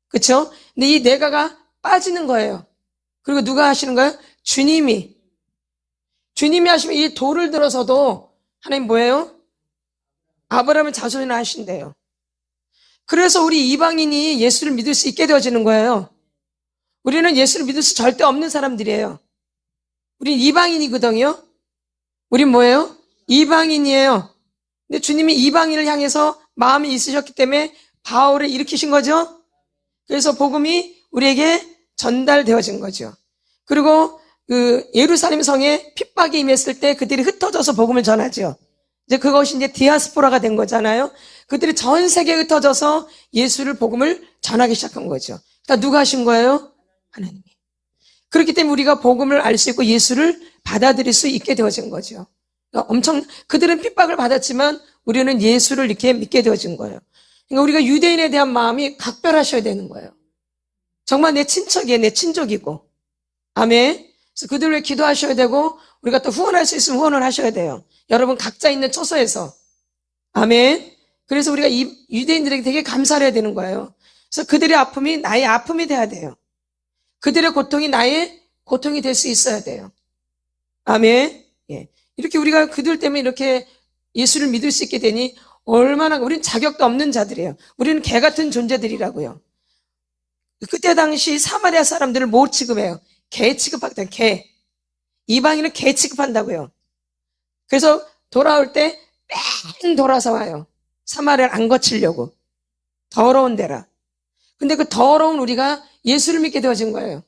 그렇죠? 근데 이 내가가 빠지는 거예요. 그리고 누가 하시는 거예요? 주님이 하시면 이 돌을 들어서도 하나님 뭐예요? 아브라함의 자손이나 하신대요. 그래서 우리 이방인이 예수를 믿을 수 있게 되어지는 거예요. 우리는 예수를 믿을 수 절대 없는 사람들이에요. 우린 이방인이거든요. 우린 뭐예요? 이방인이에요. 근데 주님이 이방인을 향해서 마음이 있으셨기 때문에 바울을 일으키신 거죠. 그래서 복음이 우리에게 전달되어진 거죠. 그리고 그 예루살렘 성에 핍박이 임했을 때 그들이 흩어져서 복음을 전하죠. 이제 그것이 이제 디아스포라가 된 거잖아요. 그들이 전 세계에 흩어져서 예수를 복음을 전하기 시작한 거죠. 그러니까 누가 하신 거예요? 하나님이. 그렇기 때문에 우리가 복음을 알 수 있고 예수를 받아들일 수 있게 되어진 거죠. 그러니까 그들은 핍박을 받았지만 우리는 예수를 이렇게 믿게 되어진 거예요. 그러니까 우리가 유대인에 대한 마음이 각별하셔야 되는 거예요. 정말 내 친척이에요. 내 친족이고. 아멘. 그래서 그들을 위해 기도하셔야 되고 우리가 또 후원할 수 있으면 후원을 하셔야 돼요. 여러분 각자 있는 처소에서. 아멘. 그래서 우리가 이 유대인들에게 되게 감사를 해야 되는 거예요. 그래서 그들의 아픔이 나의 아픔이 돼야 돼요. 그들의 고통이 나의 고통이 될 수 있어야 돼요. 아멘. 예. 이렇게 우리가 그들 때문에 이렇게 예수를 믿을 수 있게 되니 얼마나 우리는 자격도 없는 자들이에요. 우리는 개 같은 존재들이라고요. 그때 당시 사마리아 사람들을 뭐 취급해요? 개 취급하거든. 개. 이방인은 개 취급한다고요. 그래서 돌아올 때 뺑 돌아서 와요. 사마리아를 안 거치려고. 더러운 데라. 근데 그 더러운 우리가 예수를 믿게 되어진 거예요.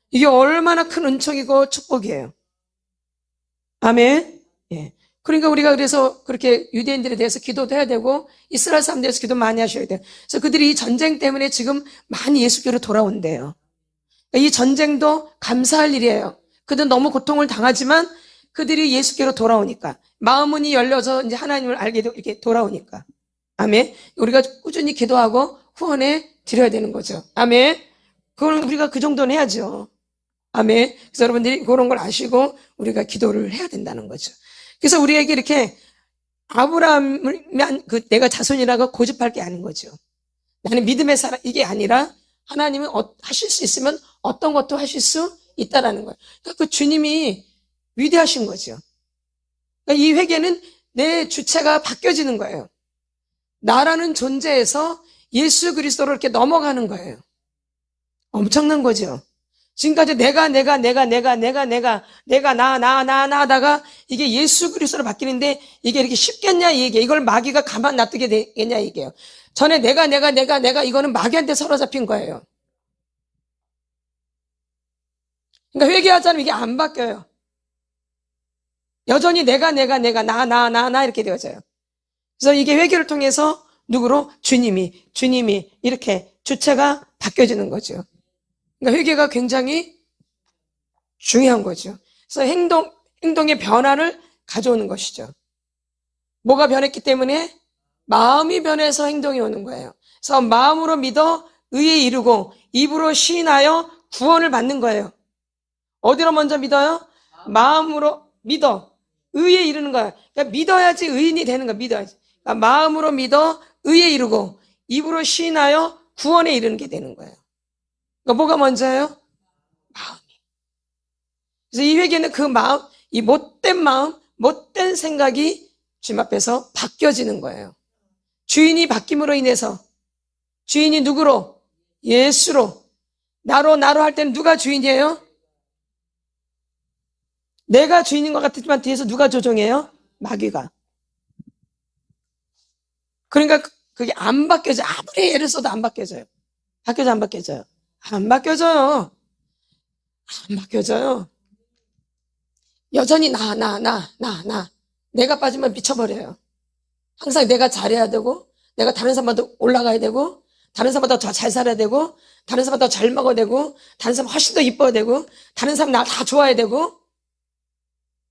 이게 얼마나 큰 은총이고 축복이에요. 아멘. 예. 그러니까 우리가 그래서 그렇게 유대인들에 대해서 기도도 해야 되고 이스라엘 사람들에 대해서 기도 많이 하셔야 돼요. 그래서 그들이 이 전쟁 때문에 지금 많이 예수께로 돌아온대요. 이 전쟁도 감사할 일이에요. 그들은 너무 고통을 당하지만 그들이 예수께로 돌아오니까 마음문이 열려서 이제 하나님을 알게 되고 이렇게 돌아오니까. 아멘. 우리가 꾸준히 기도하고 후원해 드려야 되는 거죠. 아멘. 그건 우리가 그 정도는 해야죠. 아멘. 그래서 여러분들이 그런 걸 아시고 우리가 기도를 해야 된다는 거죠. 그래서 우리에게 이렇게 아브라함을 내가 자손이라고 고집할 게 아닌 거죠. 나는 믿음의 사람 이게 아니라 하나님은 하실 수 있으면 어떤 것도 하실 수 있다라는 거예요. 그러니까 그 주님이 위대하신 거죠. 그러니까 이 회개는 내 주체가 바뀌어지는 거예요. 나라는 존재에서 예수 그리스도로 이렇게 넘어가는 거예요. 엄청난 거죠. 지금까지 내가 하다가 이게 예수 그리스도로 바뀌는데 이게 이렇게 쉽겠냐 이게 이걸 마귀가 가만 놔두게 되겠냐 이게요. 전에 내가 이거는 마귀한테 사로잡힌 거예요. 그러니까 회개하자면 이게 안 바뀌어요. 여전히 내가 나 이렇게 되어져요. 그래서 이게 회개를 통해서 누구로? 주님이 이렇게 주체가 바뀌어지는 거죠. 그러니까 회개가 굉장히 중요한 거죠. 그래서 행동의 변화를 가져오는 것이죠. 뭐가 변했기 때문에? 마음이 변해서 행동이 오는 거예요. 그래서 마음으로 믿어 의에 이르고 입으로 시인하여 구원을 받는 거예요. 어디로 먼저 믿어요? 마음으로 믿어 의에 이르는 거예요. 그러니까 믿어야지 의인이 되는 거야. 믿어야지. 그러니까 마음으로 믿어 의에 이르고 입으로 시인하여 구원에 이르는 게 되는 거예요. 그러니까 뭐가 먼저예요? 마음이. 그래서 이 회개는 그 마음, 이 못된 마음, 못된 생각이 주님 앞에서 바뀌어지는 거예요. 주인이 바뀜으로 인해서 주인이 누구로? 예수로. 나로 할 때는 누가 주인이에요? 내가 주인인 것 같지만 뒤에서 누가 조종해요? 마귀가. 그러니까 그게 안 바뀌어져요. 아무리 애를 써도 안 바뀌어져요. 안 바뀌어져요. 안 바뀌어져요. 여전히 내가 빠지면 미쳐버려요. 항상 내가 잘해야 되고, 내가 다른 사람보다 올라가야 되고, 다른 사람보다 더 잘 살아야 되고, 다른 사람보다 더 잘 먹어야 되고, 다른 사람 훨씬 더 이뻐야 되고, 다른 사람 나 다 좋아야 되고,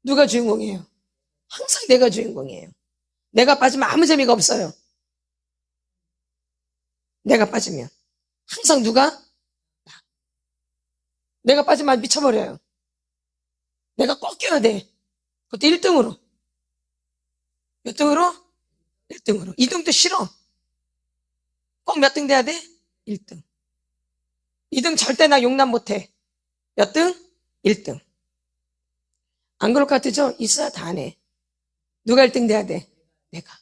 누가 주인공이에요? 항상 내가 주인공이에요. 내가 빠지면 아무 재미가 없어요. 내가 빠지면. 항상 누가? 내가 빠지면 미쳐버려요. 내가 꼭 껴야 돼. 그것도 1등으로. 몇 등으로? 1등으로. 2등도 싫어. 꼭 몇 등 돼야 돼? 1등. 2등 절대 나 용납 못해. 몇 등? 1등. 안 그럴 것 같으죠? 있어야 다 안 해. 누가 1등 돼야 돼? 내가.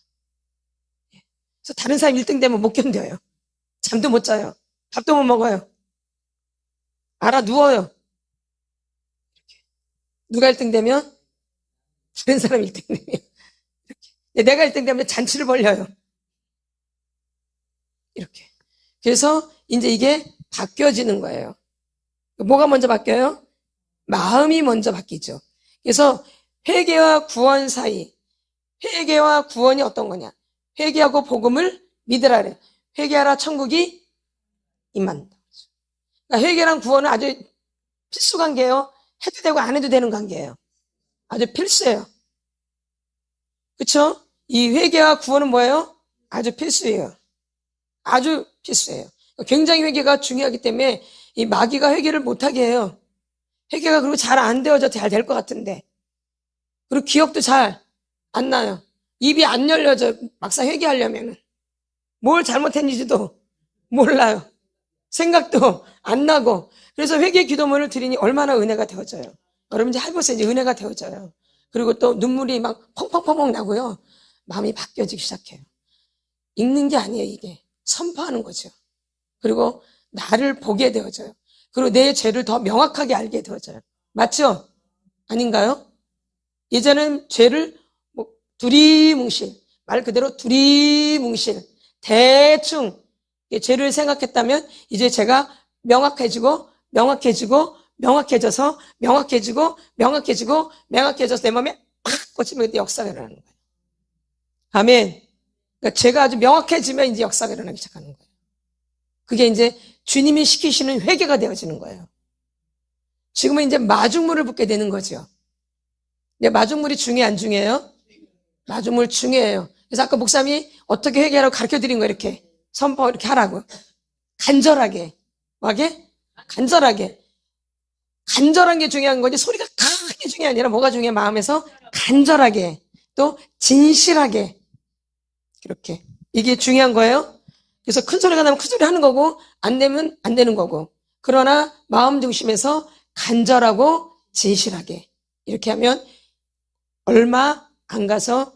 그래서 다른 사람 1등 되면 못 견뎌요. 잠도 못 자요. 밥도 못 먹어요. 알아 누워요. 누가 1등 되면? 다른 사람 1등 되면. 이렇게. 내가 1등 되면 잔치를 벌려요. 이렇게. 그래서 이제 이게 바뀌어지는 거예요. 뭐가 먼저 바뀌어요? 마음이 먼저 바뀌죠. 그래서 회개와 구원 사이. 회개와 구원이 어떤 거냐? 회개하고 복음을 믿으라 그래. 회개하라 천국이 임한다. 그러니까 회개랑 구원은 아주 필수 관계예요. 해도 되고 안 해도 되는 관계예요. 아주 필수예요. 그렇죠? 이 회개와 구원은 뭐예요? 아주 필수예요. 아주 필수예요. 굉장히 회개가 중요하기 때문에 이 마귀가 회개를 못하게 해요. 회개가 그리고 잘 안 되어져 잘 될 것 같은데. 그리고 기억도 잘 안 나요. 입이 안 열려져 막상 회개하려면. 뭘 잘못했는지도 몰라요. 생각도 안 나고. 그래서 회개 기도문을 드리니 얼마나 은혜가 되어져요. 여러분 이제 해보세요. 이제 은혜가 되어져요. 그리고 또 눈물이 막 펑펑펑펑 나고요. 마음이 바뀌어지기 시작해요. 읽는 게 아니에요, 이게. 선포하는 거죠. 그리고 나를 보게 되어져요. 그리고 내 죄를 더 명확하게 알게 되어져요. 맞죠? 아닌가요? 예전엔 죄를 두리뭉실, 말 그대로 두리뭉실, 대충 죄를 생각했다면 이제 제가 명확해지고 명확해져서 내 마음에 팍 꽂히면 그때 역사가 일어나는 거예요. 아멘. 그러니까 제가 아주 명확해지면 이제 역사가 일어나기 시작하는 거예요. 그게 이제 주님이 시키시는 회개가 되어지는 거예요. 지금은 이제 마중물을 붓게 되는 거죠. 근데 마중물이 중요해, 안 중요해요? 마중물 중요해요. 그래서 아까 목사님이 어떻게 회개하라고 가르쳐 드린 거예요. 이렇게 선포 이렇게 하라고. 간절하게. 뭐하게? 간절하게. 간절한 게 중요한 거지 소리가 강한 게 중요한 게 아니라 뭐가 중요해? 마음에서 간절하게 또 진실하게 이렇게 이게 중요한 거예요. 그래서 큰 소리가 나면 큰 소리 하는 거고 안 되면 안 되는 거고 그러나 마음 중심에서 간절하고 진실하게 이렇게 하면 얼마 안 가서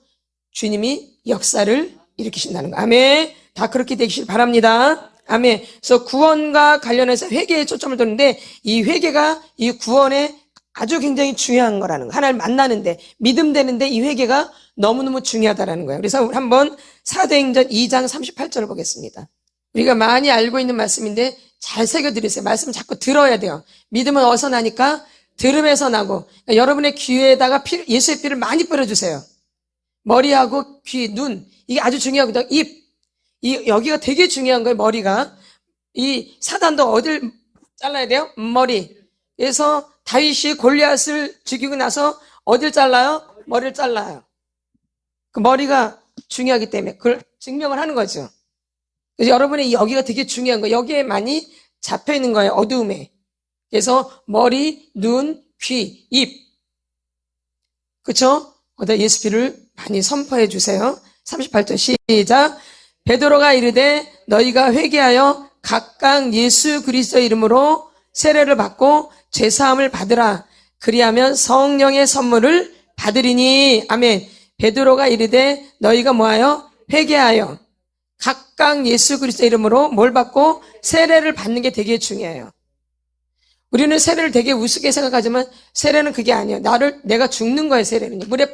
주님이 역사를 일으키신다는 거. 아멘. 다 그렇게 되시길 바랍니다. 아멘. 그래서 구원과 관련해서 회개에 초점을 두는데 이 회개가 이 구원에 아주 굉장히 중요한 거라는 거. 하나님 만나는데 믿음 되는데 이 회개가 너무너무 중요하다라는 거예요. 그래서 한번 사도행전 2장 38절을 보겠습니다. 우리가 많이 알고 있는 말씀인데 잘 새겨드리세요. 말씀 자꾸 들어야 돼요. 믿음은 어디서 나니까 들음에서 나고 그러니까 여러분의 귀에다가 예수의 피를 많이 뿌려주세요. 머리하고 귀, 눈 이게 아주 중요하거든요. 입 여기가 되게 중요한 거예요. 머리가 이 사단도 어딜 잘라야 돼요? 머리. 그래서 다윗이 골리앗을 죽이고 나서 어딜 잘라요? 머리를 잘라요. 그 머리가 중요하기 때문에 그걸 증명을 하는 거죠. 그래서 여러분의 여기가 되게 중요한 거예요. 여기에 많이 잡혀 있는 거예요. 어두움에. 그래서 머리, 눈, 귀, 입. 그렇죠? 거기다 예수 피를 많이 선포해 주세요. 38절 시작. 베드로가 이르되 너희가 회개하여 각각 예수 그리스도의 이름으로 세례를 받고 죄사함을 받으라. 그리하면 성령의 선물을 받으리니. 아멘. 베드로가 이르되 너희가 뭐하여? 회개하여 각각 예수 그리스도의 이름으로 뭘 받고? 세례를 받는 게 되게 중요해요. 우리는 세례를 되게 우습게 생각하지만 세례는 그게 아니에요. 내가 죽는 거예요. 세례는요. 물에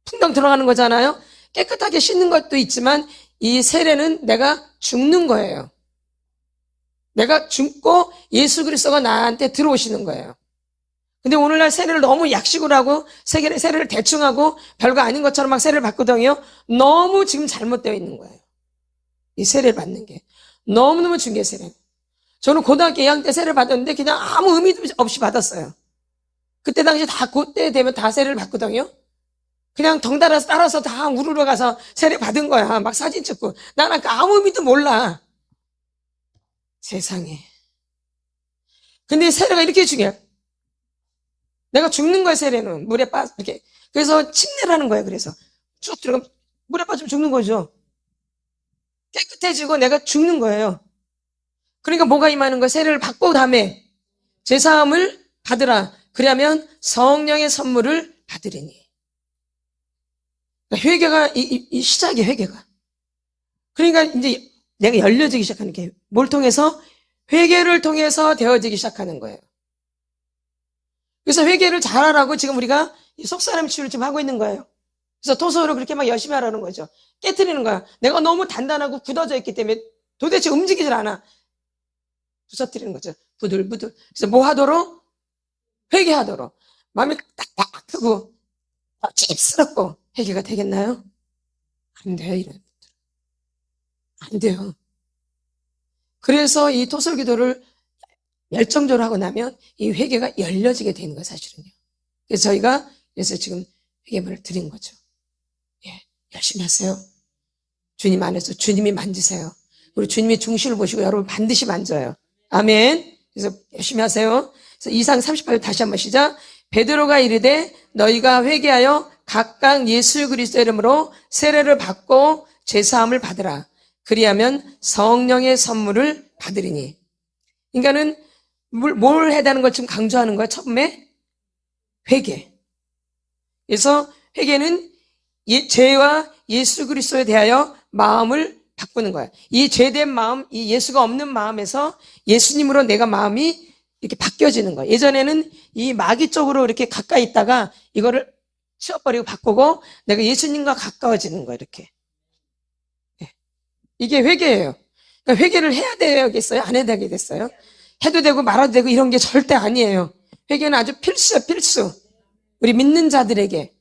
풍덩 들어가는 거잖아요. 깨끗하게 씻는 것도 있지만 이 세례는 내가 죽는 거예요. 내가 죽고 예수 그리스도가 나한테 들어오시는 거예요. 근데 오늘날 세례를 너무 약식으로 하고 세례를 대충 하고 별거 아닌 것처럼 막 세례를 받거든요. 너무 지금 잘못되어 있는 거예요. 이 세례를 받는 게 너무너무 중요해요. 세례. 저는 고등학교 2학년 때 세례를 받았는데 그냥 아무 의미 없이 받았어요. 그때 당시 그때 되면 다 세례를 받거든요. 그냥 덩달아서 따라서 다 우르르 가서 세례 받은 거야. 막 사진 찍고. 나는 아무 의미도 몰라. 세상에. 근데 세례가 이렇게 중요해. 내가 죽는 거야, 세례는. 물에 이렇게. 그래서 침례라는 거예요, 그래서. 쭉 들어가면 물에 빠지면 죽는 거죠. 깨끗해지고 내가 죽는 거예요. 그러니까 뭐가 임하는 거야? 세례를 받고 다음에 제사함을 받으라. 그러면 성령의 선물을 받으리니. 그러니까 회개가, 이 시작이에요, 회개가. 그러니까 이제 내가 열려지기 시작하는 게 뭘 통해서? 회개를 통해서 되어지기 시작하는 거예요. 그래서 회개를 잘하라고 지금 우리가 속사람 치유를 지금 하고 있는 거예요. 그래서 토소로 그렇게 막 열심히 하라는 거죠. 깨트리는 거야. 내가 너무 단단하고 굳어져 있기 때문에 도대체 움직이질 않아. 부서뜨리는 거죠. 부들부들. 그래서 뭐 하도록? 회개하도록. 마음이 딱딱 크고 찝스럽고 회개가 되겠나요? 안 돼요, 이런 분들. 안 돼요. 그래서 이 토설 기도를 열정적으로 하고 나면 이 회개가 열려지게 되는 거예요, 사실은요. 그래서 저희가 그래서 지금 회개문을 드린 거죠. 예, 열심히 하세요. 주님 안에서 주님이 만지세요. 우리 주님이 중심을 보시고 여러분 반드시 만져요. 아멘. 그래서 열심히 하세요. 그래서 2장 38절 다시 한번 시작. 베드로가 이르되 너희가 회개하여 각각 예수 그리스도 이름으로 세례를 받고 죄사함을 받으라. 그리하면 성령의 선물을 받으리니. 그러니까는 뭘 해야 되는 걸 지금 강조하는 거야, 처음에? 회개. 그래서 회개는 죄와 예수 그리스도에 대하여 마음을 바꾸는 거야. 이 죄된 마음, 이 예수가 없는 마음에서 예수님으로 내가 마음이 이렇게 바뀌어지는 거야. 예전에는 이 마귀 쪽으로 이렇게 가까이 있다가 이거를 치워버리고 바꾸고 내가 예수님과 가까워지는 거예요. 이렇게. 이게 회개예요. 그러니까 회개를 해야 되겠어요? 안 해야 되겠어요? 해도 되고 말아도 되고 이런 게 절대 아니에요. 회개는 아주 필수야, 필수. 우리 믿는 자들에게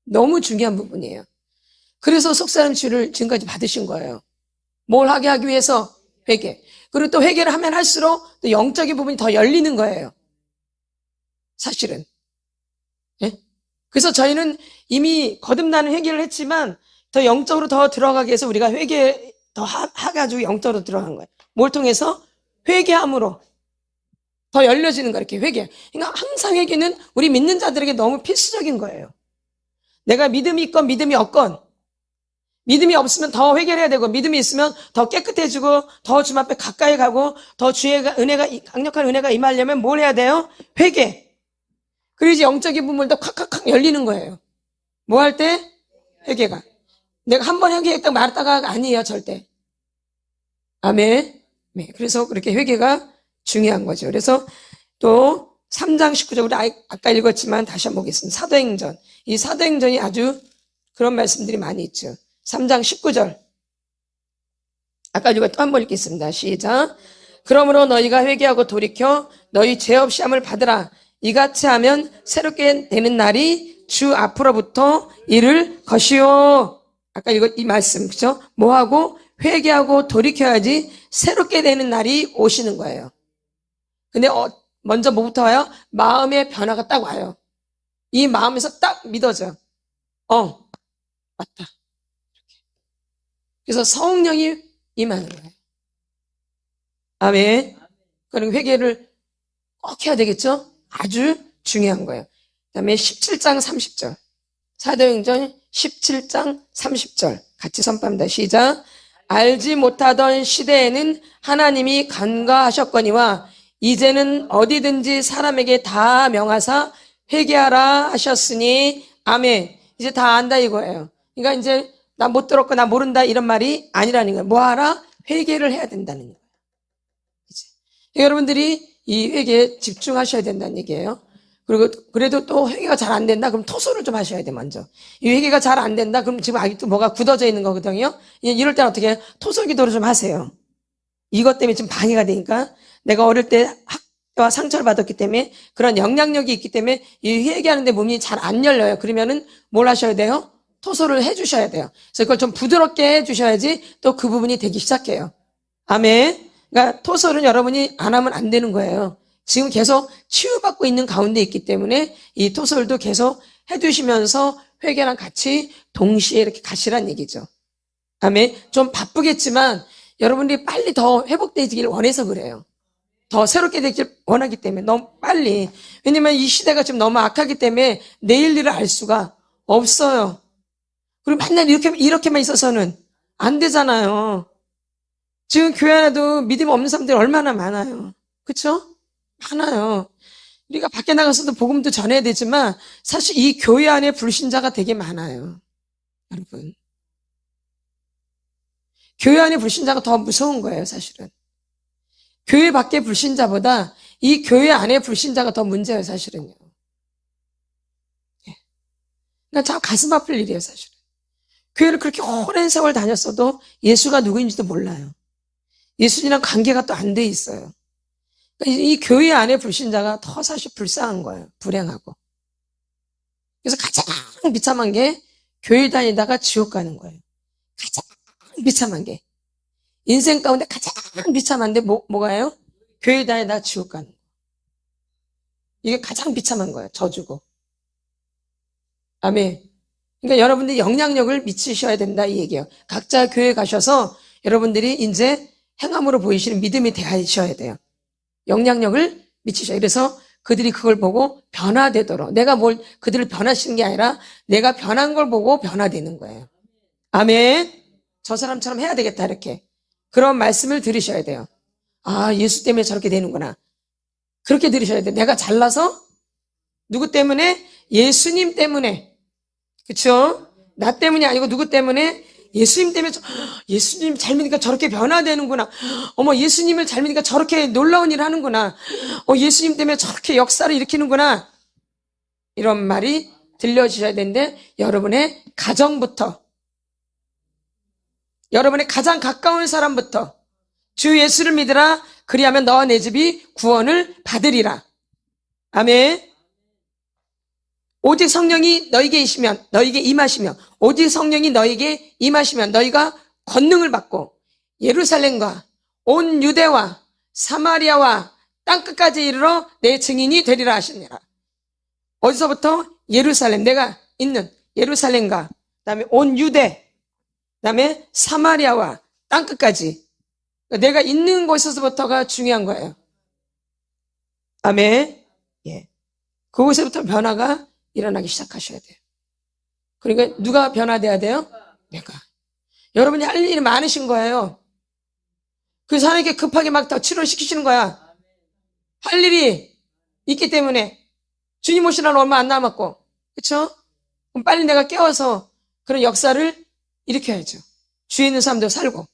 너무 중요한 부분이에요. 그래서 속사람 치유를 지금까지 받으신 거예요. 뭘 하게 하기 위해서? 회개. 그리고 또 회개를 하면 할수록 또 영적인 부분이 더 열리는 거예요. 사실은. 예? 그래서 저희는 이미 거듭나는 회개를 했지만 더 영적으로 더 들어가기 위해서 우리가 회개 더 해가지고 영적으로 들어간 거예요. 뭘 통해서? 회개함으로 더 열려지는 거예요. 이렇게 회개. 그러니까 항상 회개는 우리 믿는 자들에게 너무 필수적인 거예요. 내가 믿음이 있건 믿음이 없건, 믿음이 없으면 더 회개를 해야 되고, 믿음이 있으면 더 깨끗해지고, 더 주님 앞에 가까이 가고, 더 주의 은혜가, 강력한 은혜가 임하려면 뭘 해야 돼요? 회개. 그리고 이제 영적인 부분도 콱콱콱 열리는 거예요. 뭐 할 때? 회개가. 내가 한 번 회개했다고 말했다가 아니에요, 절대. 아멘. 네, 그래서 그렇게 회개가 중요한 거죠. 그래서 또 3장 19절 우리 아까 읽었지만 다시 한번 보겠습니다. 사도행전. 이 사도행전이 아주 그런 말씀들이 많이 있죠. 3장 19절. 아까 읽었 또 한 번 읽겠습니다. 시작. 그러므로 너희가 회개하고 돌이켜 너희 죄 없이 함을 받으라. 이같이 하면 새롭게 되는 날이 주 앞으로부터 이를 것이요. 아까 읽었 이 말씀, 그죠? 뭐하고? 회개하고 돌이켜야지 새롭게 되는 날이 오시는 거예요. 근데 먼저 뭐부터 와요? 마음의 변화가 딱 와요. 이 마음에서 딱 믿어져. 맞다. 그래서 성령이 임하는 거예요. 아멘. 그럼 회개를 꼭 해야 되겠죠? 아주 중요한 거예요. 그 다음에 17장 30절. 사도행전 17장 30절. 같이 선포합니다. 시작. 알지 못하던 시대에는 하나님이 간과하셨거니와 이제는 어디든지 사람에게 다 명하사 회개하라 하셨으니 아멘. 이제 다 안다 이거예요. 그러니까 이제 나 못 들었고 나 모른다 이런 말이 아니라는 거예요. 뭐 하라? 회개를 해야 된다는 거예요. 이제. 여러분들이 이 회개에 집중하셔야 된다는 얘기예요. 그리고 그래도 또 회개가 잘 안 된다? 그럼 토소를 좀 하셔야 돼, 먼저. 이 회개가 잘 안 된다? 그럼 지금 아직도 뭐가 굳어져 있는 거거든요. 이럴 때는 어떻게 해요? 토소 기도를 좀 하세요. 이것 때문에 좀 방해가 되니까 내가 어릴 때 학대와 상처를 받았기 때문에 그런 영향력이 있기 때문에 이 회개하는데 몸이 잘 안 열려요. 그러면은 뭘 하셔야 돼요? 토소를 해주셔야 돼요. 그래서 그걸 좀 부드럽게 해주셔야지 또 그 부분이 되기 시작해요. 아멘. 그러니까 토소는 여러분이 안 하면 안 되는 거예요. 지금 계속 치유받고 있는 가운데 있기 때문에 이 토설도 계속 해두시면서 회개랑 같이 동시에 이렇게 가시란 얘기죠. 아멘. 좀 바쁘겠지만 여러분들이 빨리 더 회복되기를 원해서 그래요. 더 새롭게 되길 원하기 때문에 너무 빨리. 왜냐면 이 시대가 지금 너무 악하기 때문에 내일 일을 알 수가 없어요. 그리고 맨날 이렇게만 있어서는 안 되잖아요. 지금 교회 안에도 믿음 없는 사람들이 얼마나 많아요. 그렇죠? 많아요. 우리가 밖에 나가서도 복음도 전해야 되지만 사실 이 교회 안에 불신자가 되게 많아요. 여러분. 교회 안에 불신자가 더 무서운 거예요, 사실은. 교회 밖의 불신자보다 이 교회 안에 불신자가 더 문제예요, 사실은요. 그러니까 참 가슴 아플 일이에요, 사실은. 교회를 그렇게 오랜 세월 다녔어도 예수가 누구인지도 몰라요. 예수님이랑 관계가 또 안 돼 있어요. 그러니까 이 교회 안에 불신자가 더 사실 불쌍한 거예요. 불행하고. 그래서 가장 비참한 게 교회 다니다가 지옥 가는 거예요. 가장 비참한 게. 인생 가운데 가장 비참한데 뭐가요? 교회 다니다가 지옥 가는 거예요. 이게 가장 비참한 거예요. 저주고. 아멘. 그러니까 여러분들이 영향력을 미치셔야 된다 이 얘기예요. 각자 교회 가셔서 여러분들이 이제 행함으로 보이시는 믿음이 되셔야 돼요. 영향력을 미치셔요. 그래서 그들이 그걸 보고 변화되도록 내가 뭘 그들을 변화시키는 게 아니라 내가 변한 걸 보고 변화되는 거예요. 아멘. 저 사람처럼 해야 되겠다 이렇게. 그런 말씀을 들으셔야 돼요. 아, 예수 때문에 저렇게 되는구나. 그렇게 들으셔야 돼요. 내가 잘나서 누구 때문에? 예수님 때문에. 그렇죠? 나 때문이 아니고 누구 때문에? 예수님 때문에 예수님 잘 믿으니까 저렇게 변화되는구나. 어머, 예수님을 잘 믿으니까 저렇게 놀라운 일을 하는구나. 예수님 때문에 저렇게 역사를 일으키는구나. 이런 말이 들려주셔야 되는데 여러분의 가정부터, 여러분의 가장 가까운 사람부터 주 예수를 믿으라. 그리하면 너와 내 집이 구원을 받으리라. 아멘. 오직 성령이 너에게 임하시면, 오직 성령이 너에게 임하시면 너희가 권능을 받고 예루살렘과 온 유대와 사마리아와 땅끝까지 이르러 내 증인이 되리라 하시니라. 어디서부터? 예루살렘, 내가 있는 예루살렘과 그다음에 온 유대, 그다음에 사마리아와 땅끝까지, 내가 있는 곳에서부터가 중요한 거예요. 아멘. 예. 그곳에부터 변화가 일어나기 시작하셔야 돼요. 그러니까 누가 변화돼야 돼요? 내가. 여러분이 할 일이 많으신 거예요. 그래서 하나님께 급하게 막 더 치료시키시는 거야. 할 일이 있기 때문에. 주님 오실 날 얼마 안 남았고, 그렇죠? 그럼 빨리 내가 깨워서 그런 역사를 일으켜야죠. 주위에 있는 사람도 살고.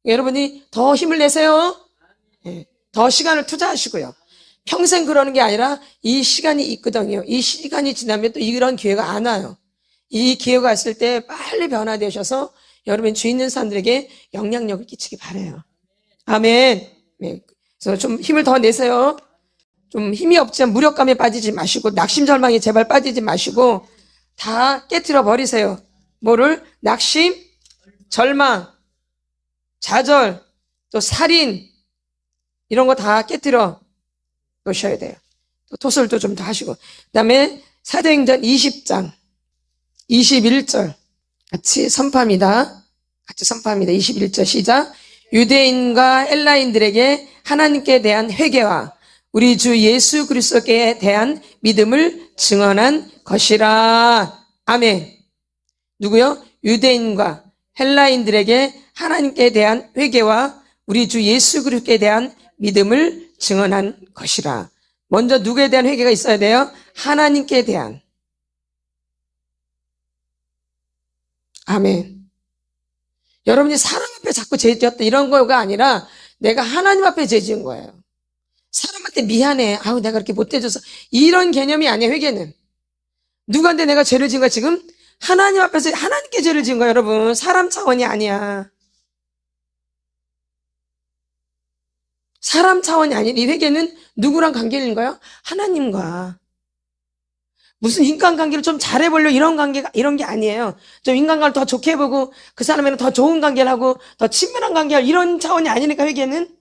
여러분이 더 힘을 내세요. 예, 더 시간을 투자하시고요. 평생 그러는 게 아니라 이 시간이 있거든요. 이 시간이 지나면 또 이런 기회가 안 와요. 이 기회가 왔을 때 빨리 변화되셔서 여러분 주위 있는 사람들에게 영향력을 끼치기 바라요. 아멘. 네. 그래서 좀 힘을 더 내세요. 좀 힘이 없지만 무력감에 빠지지 마시고 낙심 절망에 제발 빠지지 마시고 다 깨트려 버리세요. 뭐를? 낙심, 절망, 좌절, 또 살인 이런 거 다 깨트려 놓으셔야 돼요. 또 토설도 좀 더 하시고. 그다음에 사도행전 20장 21절 같이 선포합니다. 21절 시작. 유대인과 헬라인들에게 하나님께 대한 회개와 우리 주 예수 그리스도께 대한 믿음을 증언한 것이라. 아멘. 누구요? 유대인과 헬라인들에게 하나님께 대한 회개와 우리 주 예수 그리스도께 대한 믿음을 증언한 것이라. 먼저 누구에 대한 회개가 있어야 돼요? 하나님께 대한. 아멘. 여러분이 사람 앞에 자꾸 죄 지었다 이런 거가 아니라 내가 하나님 앞에 죄 지은 거예요. 사람한테 미안해. 아우 내가 그렇게 못해줘서. 이런 개념이 아니에요. 회개는. 누구한테 내가 죄를 지은 거야 지금? 하나님 앞에서 하나님께 죄를 지은 거예요. 여러분. 사람 차원이 아니야. 사람 차원이 아닌 이 회개는 누구랑 관계를 있는 거예요? 하나님과. 무슨 인간관계를 좀 잘해보려 이런 게 아니에요. 좀 인간관계를 더 좋게 보고 그 사람이랑 더 좋은 관계를 하고 더 친밀한 관계를 이런 차원이 아니니까 회개는.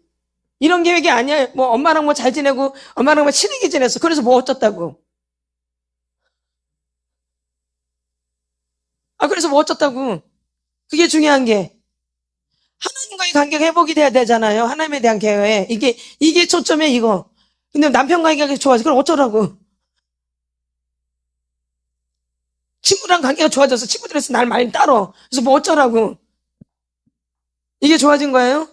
이런 게 회개 아니야. 뭐 엄마랑 뭐 잘 지내고 엄마랑 뭐 친하게 지냈어. 그래서 뭐 어쩌다고. 그래서 뭐 어쩌다고. 그게 중요한 게 하나님과의 관계가 회복이 돼야 되잖아요. 하나님에 대한 계획에. 이게 초점이에요, 이거. 근데 남편 관계가 좋아져. 그럼 어쩌라고. 친구랑 관계가 좋아져서 친구들에서 날 많이 따로. 그래서 뭐 어쩌라고. 이게 좋아진 거예요?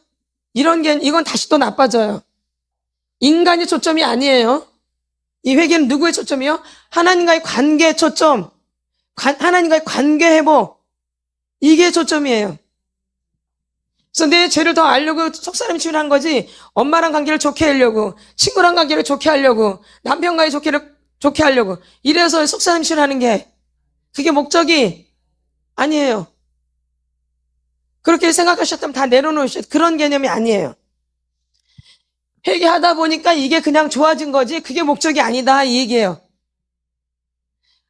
이건 다시 또 나빠져요. 인간의 초점이 아니에요. 이 회개는 누구의 초점이요? 하나님과의 관계의 초점. 하나님과의 관계 회복. 이게 초점이에요. 그래서 내 죄를 더 알려고 속사람 치유한 거지. 엄마랑 관계를 좋게 하려고, 친구랑 관계를 좋게 하려고, 남편과의 좋게 하려고. 이래서 속사람 치유하는 게 그게 목적이 아니에요. 그렇게 생각하셨다면 다 내려놓으셔야 돼요. 그런 개념이 아니에요. 회개하다 보니까 이게 그냥 좋아진 거지 그게 목적이 아니다 이 얘기예요.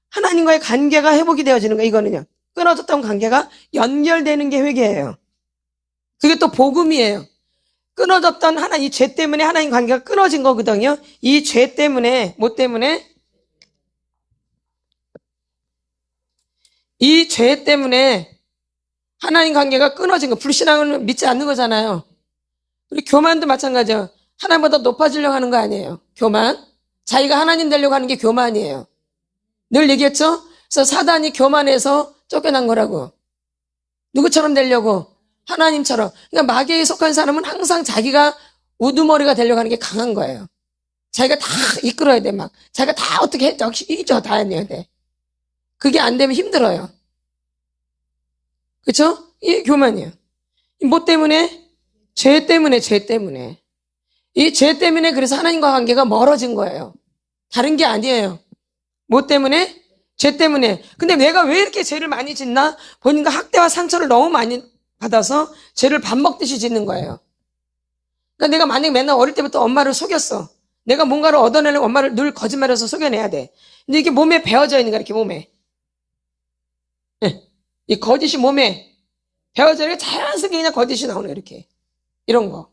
하나님과의 관계가 회복이 되어지는 거예요. 이거는요. 끊어졌던 관계가 연결되는 게 회개예요. 그게 또 복음이에요. 끊어졌던 이 죄 때문에 하나님 관계가 끊어진 거거든요. 이 죄 때문에, 뭐 때문에? 이 죄 때문에 하나님 관계가 끊어진 거. 불신앙을 믿지 않는 거잖아요. 우리 교만도 마찬가지예요. 하나님보다 높아지려고 하는 거 아니에요. 교만. 자기가 하나님 되려고 하는 게 교만이에요. 늘 얘기했죠? 그래서 사단이 교만해서 쫓겨난 거라고. 누구처럼 되려고? 하나님처럼. 그러니까 마귀에 속한 사람은 항상 자기가 우두머리가 되려고 하는 게 강한 거예요. 자기가 다 이끌어야 돼, 막. 자기가 다 어떻게 해, 다 해내야 돼. 그게 안 되면 힘들어요. 그쵸? 이게 교만이에요. 뭐 때문에? 죄 때문에. 이 죄 때문에 그래서 하나님과 관계가 멀어진 거예요. 다른 게 아니에요. 뭐 때문에? 죄 때문에. 근데 내가 왜 이렇게 죄를 많이 짓나? 보니까 학대와 상처를 너무 많이 받아서 죄를 밥 먹듯이 짓는 거예요. 그러니까 내가 만약 맨날 어릴 때부터 엄마를 속였어. 내가 뭔가를 얻어내려면 엄마를 늘 거짓말해서 속여내야 돼. 근데 이게 몸에 배어져 있는 거야, 이렇게 몸에. 예. 이 거짓이 몸에 배어져 있는 게 자연스럽게 그냥 거짓이 나오는 거야, 이렇게. 이런 거.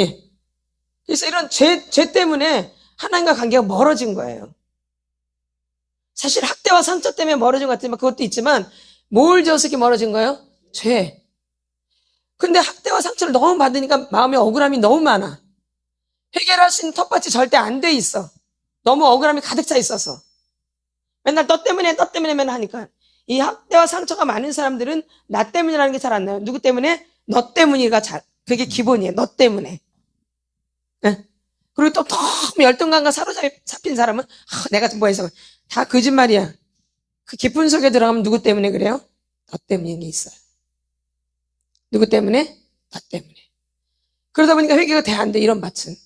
예. 그래서 이런 죄 때문에 하나님과 관계가 멀어진 거예요. 사실 학대와 상처 때문에 멀어진 것 같지만 그것도 있지만 뭘 지어서 이렇게 멀어진 거예요? 죄. 근데 학대와 상처를 너무 받으니까 마음에 억울함이 너무 많아. 해결할 수 있는 텃밭이 절대 안 돼 있어. 너무 억울함이 가득 차 있어서. 맨날 너 때문에 맨날 하니까. 이 학대와 상처가 많은 사람들은 나 때문이라는 게 잘 안 나요. 누구 때문에? 너 때문이가 그게 기본이에요. 너 때문에. 네? 그리고 또 너무 열등감과 사로잡힌 사람은 내가 뭐 해서 다 거짓말이야. 그 깊은 속에 들어가면 누구 때문에 그래요? 너 때문인 게 있어요. 누구 때문에? 너 때문에. 그러다 보니까 회개가 돼 안 돼, 이런 밭은.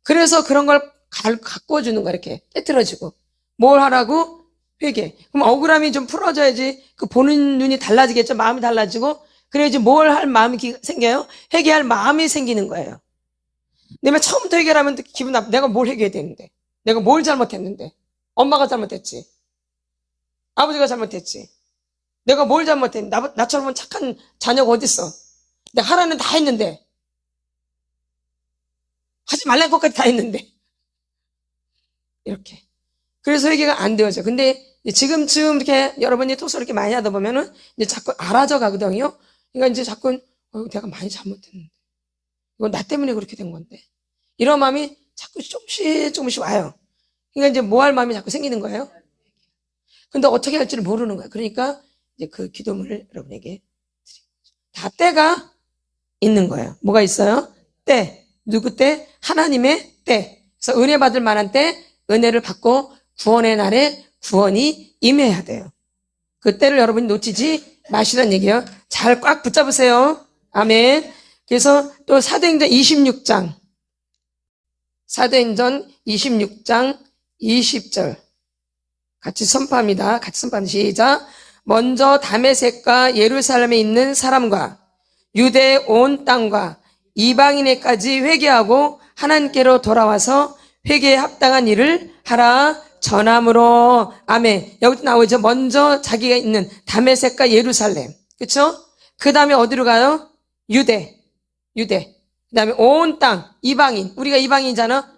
그래서 그런 걸 갖고 주는 거야, 이렇게 깨트려지고. 뭘 하라고? 회개. 그럼 억울함이 좀 풀어져야지 그 보는 눈이 달라지겠죠. 마음이 달라지고. 그래야지 뭘 할 마음이 생겨요? 회개할 마음이 생기는 거예요. 내가 처음부터 해결하면 기분 나빠. 내가 뭘 해결해야 되는데. 내가 뭘 잘못했는데. 엄마가 잘못했지. 아버지가 잘못했지. 내가 뭘 잘못했는데. 나처럼 착한 자녀가 어딨어. 내가 하라는 다 했는데. 하지 말라는 것까지 다 했는데. 이렇게. 그래서 회개가 안 되어져. 근데 지금쯤 이렇게 여러분이 토스를 이렇게 많이 하다 보면은 이제 자꾸 알아져 가거든요. 그러니까 이제 자꾸 내가 많이 잘못했는데. 이거 나 때문에 그렇게 된 건데. 이런 마음이 자꾸 조금씩 와요. 그러니까 이제 뭐 할 마음이 자꾸 생기는 거예요? 근데 어떻게 할지를 모르는 거예요. 그러니까 이제 그 기도문을 여러분에게 다 때가 있는 거예요. 뭐가 있어요? 때. 누구 때? 하나님의 때. 그래서 은혜 받을 만한 때, 은혜를 받고 구원의 날에 구원이 임해야 돼요. 그 때를 여러분이 놓치지 마시라는 얘기예요. 잘 꽉 붙잡으세요. 아멘. 그래서 또 사도행전 26장. 사도행전 26장 20절. 같이 선포합니다. 같이 선포합니다. 시작. 먼저 다메섹과 예루살렘에 있는 사람과 유대 온 땅과 이방인에까지 회개하고 하나님께로 돌아와서 회개에 합당한 일을 하라 전함으로. 아멘. 여기도 나오죠. 먼저 자기가 있는 다메섹과 예루살렘. 그쵸? 그 다음에 어디로 가요? 유대. 그 다음에 온 땅, 이방인. 우리가 이방인이잖아.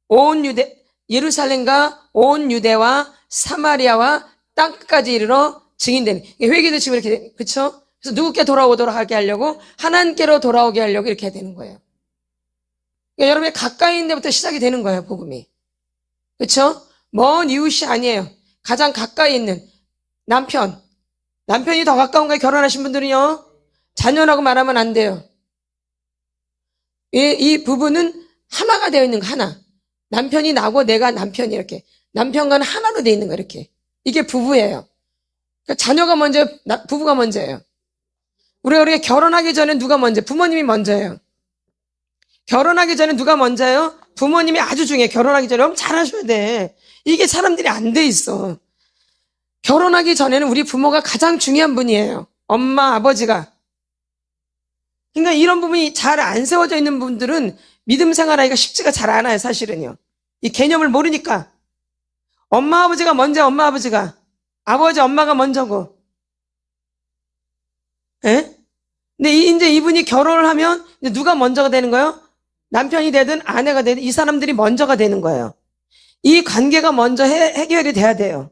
온 유대, 예루살렘과 온 유대와 사마리아와 땅끝까지 이르러 증인되는. 회개도 지금 이렇게, 그쵸? 그래서 누구께 돌아오도록 하게 하려고? 하나님께로 돌아오게 하려고 이렇게 되는 거예요. 그러니까 여러분이 가까이 있는 데부터 시작이 되는 거예요, 복음이. 그쵸? 먼 이웃이 아니에요. 가장 가까이 있는 남편이 더 가까운 거예요. 결혼하신 분들은요. 자녀라고 말하면 안 돼요. 이 부부는 하나가 되어 있는 거, 하나. 남편이 나고 내가 남편이 이렇게. 남편과는 하나로 되어 있는 거, 이렇게. 이게 부부예요. 그러니까 자녀가 먼저, 부부가 먼저예요. 우리가 결혼하기 전에 누가 먼저? 부모님이 먼저예요. 결혼하기 전에 누가 먼저예요? 부모님이 아주 중요해. 결혼하기 전에 잘하셔야 돼. 이게 사람들이 안 돼 있어. 결혼하기 전에는 우리 부모가 가장 중요한 분이에요. 엄마, 아버지가. 그러니까 이런 부분이 잘 안 세워져 있는 분들은 믿음 생활하기가 쉽지가 잘 않아요, 사실은요. 이 개념을 모르니까. 엄마, 아버지가 먼저, 엄마, 아버지가. 아버지, 엄마가 먼저고. 예? 근데 이제 이분이 결혼을 하면 누가 먼저가 되는 거예요? 남편이 되든 아내가 되든 이 사람들이 먼저가 되는 거예요. 이 관계가 먼저 해결이 돼야 돼요.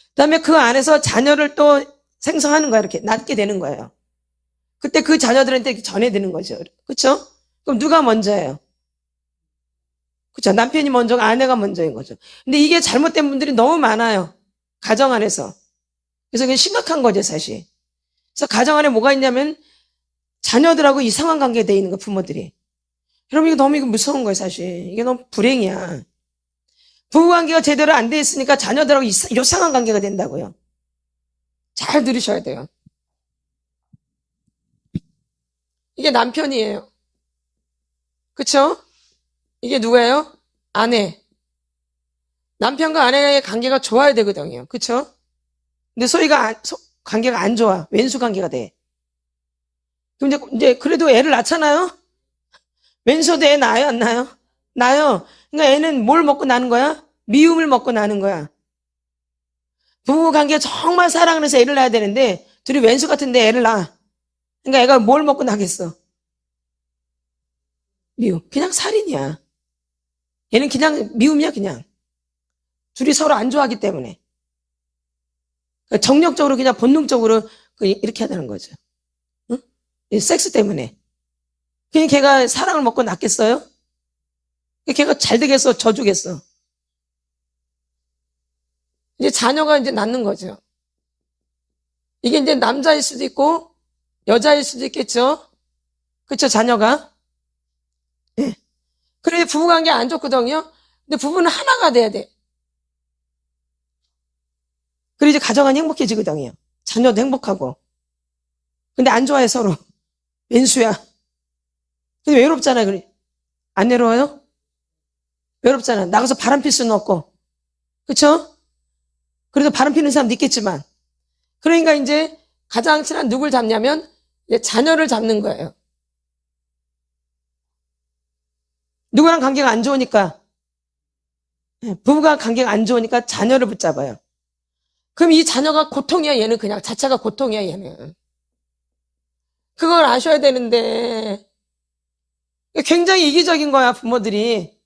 그 다음에 그 안에서 자녀를 또 생성하는 거예요. 이렇게 낳게 되는 거예요. 그때 그 자녀들한테 전해드는 거죠. 그렇죠? 그럼 누가 먼저예요? 그렇죠? 남편이 먼저가 아내가 먼저인 거죠. 근데 이게 잘못된 분들이 너무 많아요. 가정 안에서. 그래서 이게 심각한 거죠, 사실. 그래서 가정 안에 뭐가 있냐면 자녀들하고 이상한 관계에 돼 있는 거, 부모들이. 여러분, 이거 무서운 거예요, 사실. 이게 너무 불행이야. 부부관계가 제대로 안 돼 있으니까 자녀들하고 이상한 관계가 된다고요. 잘 들으셔야 돼요. 이게 남편이에요. 그쵸? 이게 누구예요? 아내. 남편과 아내의 관계가 좋아야 되거든요. 그쵸? 근데 관계가 안 좋아. 왼수 관계가 돼. 그럼 이제 그래도 애를 낳잖아요? 왼수도 애 낳아요? 안 낳아요? 낳아요. 그러니까 애는 뭘 먹고 나는 거야? 미움을 먹고 나는 거야. 부부 관계가 정말 사랑을 해서 애를 낳아야 되는데 둘이 왼수 같은데 애를 낳아. 그러니까 애가 뭘 먹고 나겠어? 미움. 그냥 살인이야. 얘는 그냥 미움이야, 그냥. 둘이 서로 안 좋아하기 때문에. 그러니까 정력적으로 그냥 본능적으로 이렇게 하다는 거죠. 응? 이 섹스 때문에. 그냥 걔가 사랑을 먹고 낳겠어요? 걔가 잘 되겠어? 져주겠어? 이제 자녀가 이제 낳는 거죠. 이게 이제 남자일 수도 있고, 여자일 수도 있겠죠? 그쵸, 자녀가? 예. 그래, 부부관계 안 좋거든요? 근데 부부는 하나가 돼야 돼. 그래, 이제 가정은 행복해지거든요. 자녀도 행복하고. 근데 안 좋아해, 서로. 왼수야. 근데 외롭잖아, 그래. 안 외로워요? 외롭잖아. 나가서 바람 필 수는 없고. 그쵸? 그래도 바람 피는 사람도 있겠지만. 그러니까 이제 가장 친한 누굴 잡냐면, 이제 자녀를 잡는 거예요. 누구랑 관계가 안 좋으니까, 부부가 관계가 안 좋으니까 자녀를 붙잡아요. 그럼 이 자녀가 고통이야, 얘는 그냥. 자체가 고통이야, 얘는. 그걸 아셔야 되는데, 굉장히 이기적인 거야, 부모들이.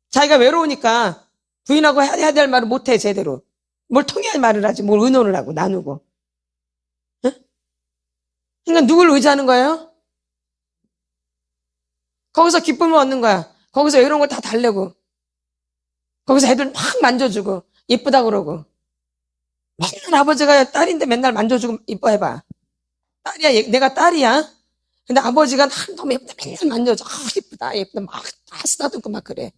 자기가 외로우니까 부인하고 해야 될 말을 못해, 제대로. 뭘 통해야 말을 하지, 뭘 의논을 하고, 나누고. 응? 그러니까 누굴 의지하는 거예요? 거기서 기쁨을 얻는 거야. 거기서 이런 거 다 달래고. 거기서 애들 막 만져주고, 예쁘다 그러고. 맨날 아버지가 딸인데 맨날 만져주고, 이뻐해봐. 딸이야, 내가 딸이야. 근데 아버지가 너무 예쁘다, 맨날 만져줘. 예쁘다, 예쁘다. 막 다 쓰다듬고 막 그래.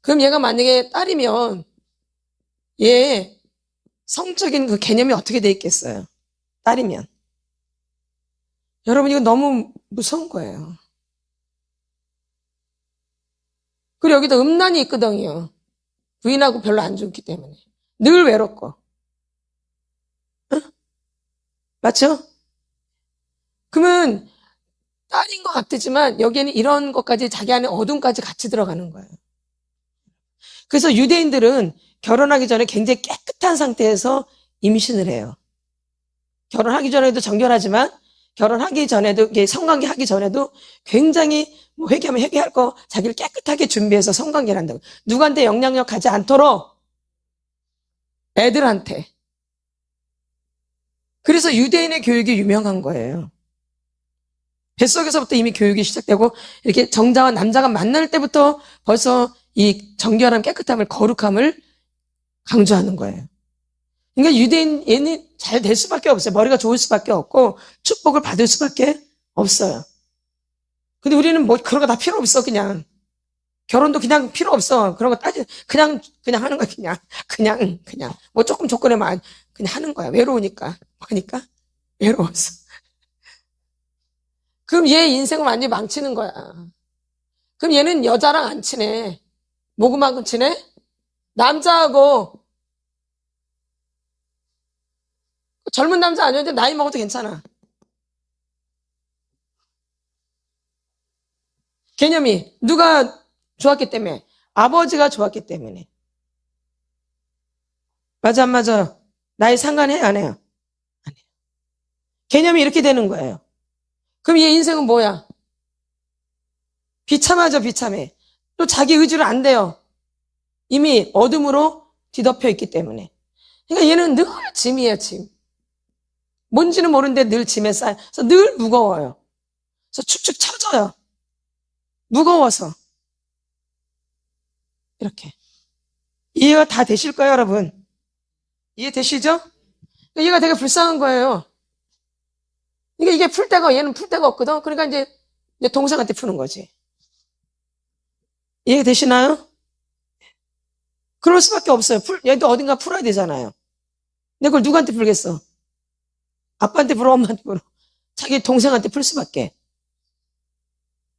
그럼 얘가 만약에 딸이면, 얘 성적인 그 개념이 어떻게 돼 있겠어요? 딸이면. 여러분, 이거 너무 무서운 거예요. 그리고 여기도 음란이 있거든요. 부인하고 별로 안 좋기 때문에. 늘 외롭고. 응? 맞죠? 그러면 딸인 것 같지만 여기에는 이런 것까지 자기 안에 어둠까지 같이 들어가는 거예요. 그래서 유대인들은 결혼하기 전에 굉장히 깨끗한 상태에서 임신을 해요. 결혼하기 전에도 정결하지만 결혼하기 전에도 성관계 하기 전에도 굉장히 뭐 회개하면 회개할 거 자기를 깨끗하게 준비해서 성관계를 한다고. 누구한테 영향력 가지 않도록 애들한테. 그래서 유대인의 교육이 유명한 거예요. 뱃속에서부터 이미 교육이 시작되고 이렇게 정자와 남자가 만날 때부터 벌써 이 정결함, 깨끗함을, 거룩함을 강조하는 거예요. 그러니까 유대인 얘는 잘 될 수밖에 없어요. 머리가 좋을 수밖에 없고 축복을 받을 수밖에 없어요. 근데 우리는 뭐 그런 거 다 필요 없어. 그냥 결혼도 그냥 필요 없어. 그런 거 그냥 하는 거야. 그냥 뭐 조금 조건에만 그냥 하는 거야. 외로우니까. 뭐니까 외로웠어. 그럼 얘 인생을 완전히 망치는 거야. 그럼 얘는 여자랑 안 친해. 뭐그만큼 친해? 남자하고 젊은 남자 아니었는데 나이 먹어도 괜찮아. 개념이 누가 좋았기 때문에? 아버지가 좋았기 때문에. 맞아 안 맞아? 나이 상관해 안 해요? 안 해요. 개념이 이렇게 되는 거예요. 그럼 얘 인생은 뭐야? 비참하죠, 비참해. 또 자기 의지로 안 돼요. 이미 어둠으로 뒤덮여 있기 때문에. 그러니까 얘는 늘 짐이에요, 짐. 뭔지는 모르는데 늘 짐에 쌓여. 그래서 늘 무거워요. 그래서 축축 처져요. 무거워서. 이렇게. 이해가 다 되실까요, 여러분? 이해되시죠? 얘가 되게 불쌍한 거예요. 그러니까 이게 얘는 풀 데가 없거든. 그러니까 이제 동생한테 푸는 거지. 이해되시나요? 그럴 수밖에 없어요. 얘도 어딘가 풀어야 되잖아요. 근데 그걸 누구한테 풀겠어? 아빠한테 풀어, 엄마한테 풀어. 자기 동생한테 풀 수밖에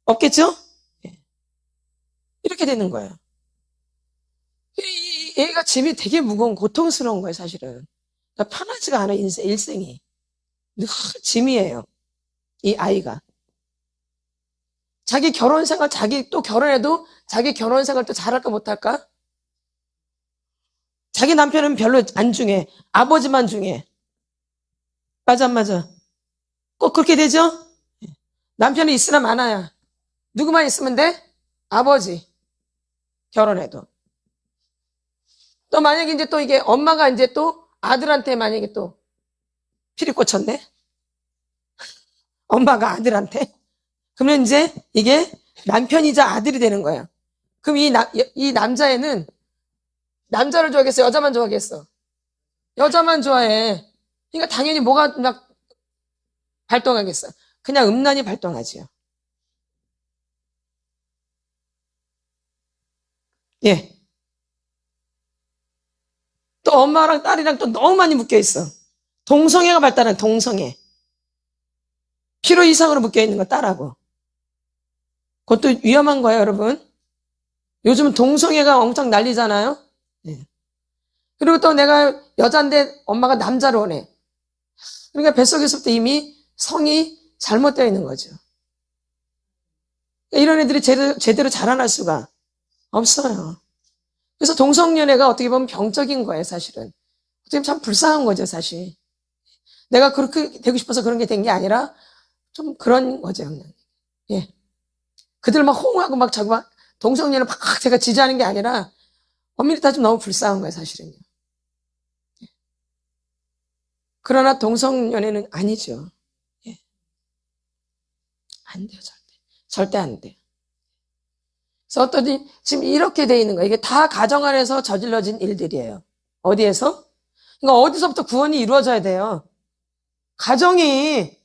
없겠죠? 이렇게 되는 거예요. 얘가 짐이 되게 무거운 고통스러운 거예요, 사실은. 그러니까 편하지가 않아, 일생이. 늘 짐이에요, 이 아이가. 자기 결혼 생활, 자기 또 결혼해도 자기 결혼 생활 또 잘할까 못할까? 자기 남편은 별로 안 중요해. 아버지만 중요해. 맞아, 안 맞아? 꼭 그렇게 되죠? 남편이 있으나 마나야. 누구만 있으면 돼? 아버지. 결혼해도. 또 만약에 이제 또 이게 엄마가 이제 또 아들한테 만약에 또 피리 꽂혔네? 엄마가 아들한테? 그러면 이제 이게 남편이자 아들이 되는 거예요. 그럼 이 남자애는 남자를 좋아하겠어? 여자만 좋아하겠어? 여자만 좋아해. 그러니까 당연히 뭐가 막 발동하겠어? 그냥 음란이 발동하지요. 예. 또 엄마랑 딸이랑 또 너무 많이 묶여 있어. 동성애가 발달한 동성애. 필요 이상으로 묶여 있는 거 딸하고. 그것도 위험한 거예요, 여러분. 요즘 동성애가 엄청 난리잖아요. 예. 그리고 또 내가 여잔데 엄마가 남자로 오네. 그러니까 뱃속에서부터 이미 성이 잘못되어 있는 거죠. 이런 애들이 제대로 자라날 수가 없어요. 그래서 동성연애가 어떻게 보면 병적인 거예요, 사실은. 어떻게 보면 참 불쌍한 거죠, 사실. 내가 그렇게 되고 싶어서 그런 게 된 게 아니라 좀 그런 거죠, 그냥. 예. 그들 막 호응하고 막 자꾸 막 동성연애 막 제가 지지하는 게 아니라 엄밀히 따지면 너무 불쌍한 거예요, 사실은요. 예. 그러나 동성연애는 아니죠. 예. 안 돼요, 절대. 절대 안 돼요. 그래서 어떠니 지금 이렇게 돼 있는 거예요. 이게 다 가정 안에서 저질러진 일들이에요. 어디에서? 그러니까 어디서부터 구원이 이루어져야 돼요. 가정이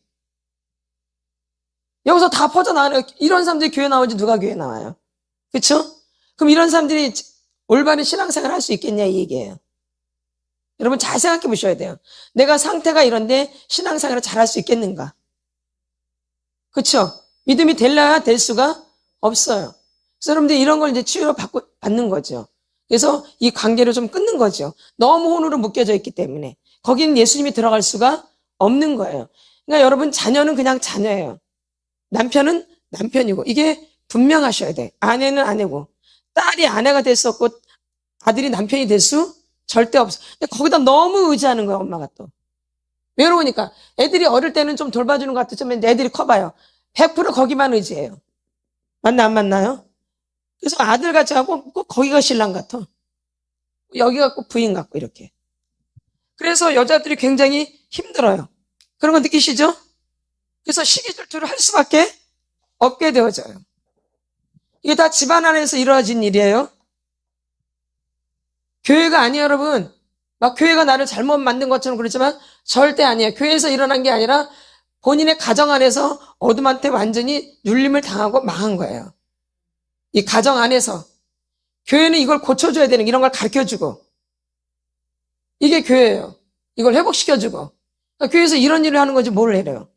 여기서 다 퍼져나가는 이런 사람들이 교회 나오지 누가 교회 나와요? 그렇죠? 그럼 이런 사람들이 올바른 신앙생활 할 수 있겠냐 이 얘기예요. 여러분 잘 생각해 보셔야 돼요. 내가 상태가 이런데 신앙생활을 잘 할 수 있겠는가? 그렇죠? 믿음이 될래야 될 수가 없어요. 그래서 여러분들 이런 걸 이제 치유로 받는 거죠. 그래서 이 관계를 좀 끊는 거죠. 너무 혼으로 묶여져 있기 때문에. 거기는 예수님이 들어갈 수가 없는 거예요. 그러니까 여러분 자녀는 그냥 자녀예요. 남편은 남편이고 이게 분명하셔야 돼. 아내는 아내고 딸이 아내가 될 수 없고 아들이 남편이 될 수 절대 없어. 근데 거기다 너무 의지하는 거야 엄마가 또. 외로우니까 애들이 어릴 때는 좀 돌봐주는 것 같으면 애들이 커봐요. 100% 거기만 의지해요. 맞나 안 맞나요? 그래서 아들같이 하고 꼭 거기가 신랑 같아. 여기가 꼭 부인 같고 이렇게. 그래서 여자들이 굉장히 힘들어요. 그런 거 느끼시죠? 그래서 시기 질투를 할 수밖에 없게 되어져요. 이게 다 집안 안에서 이루어진 일이에요. 교회가 아니에요, 여러분. 막 교회가 나를 잘못 만든 것처럼 그렇지만 절대 아니에요. 교회에서 일어난 게 아니라 본인의 가정 안에서 어둠한테 완전히 눌림을 당하고 망한 거예요. 이 가정 안에서. 교회는 이걸 고쳐줘야 되는 이런 걸 가르쳐주고 이게 교회예요. 이걸 회복시켜주고 그러니까 교회에서 이런 일을 하는 거지 뭘 해요.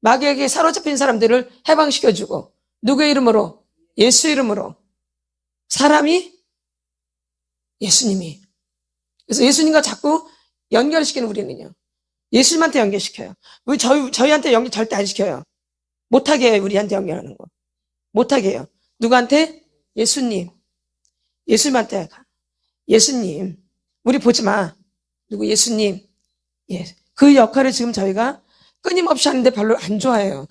마귀에게 사로잡힌 사람들을 해방시켜주고 누구의 이름으로? 예수 이름으로. 사람이 예수님이. 그래서 예수님과 자꾸 연결시키는 우리는요. 예수님한테 연결시켜요. 우리 저희한테 연결 절대 안 시켜요. 못하게 해요. 우리한테 연결하는 거. 못하게 해요. 누구한테? 예수님. 예수님한테 가. 예수님. 우리 보지 마. 누구 예수님. 예. 그 역할을 지금 저희가 끊임없이 하는데 별로 안 좋아해요.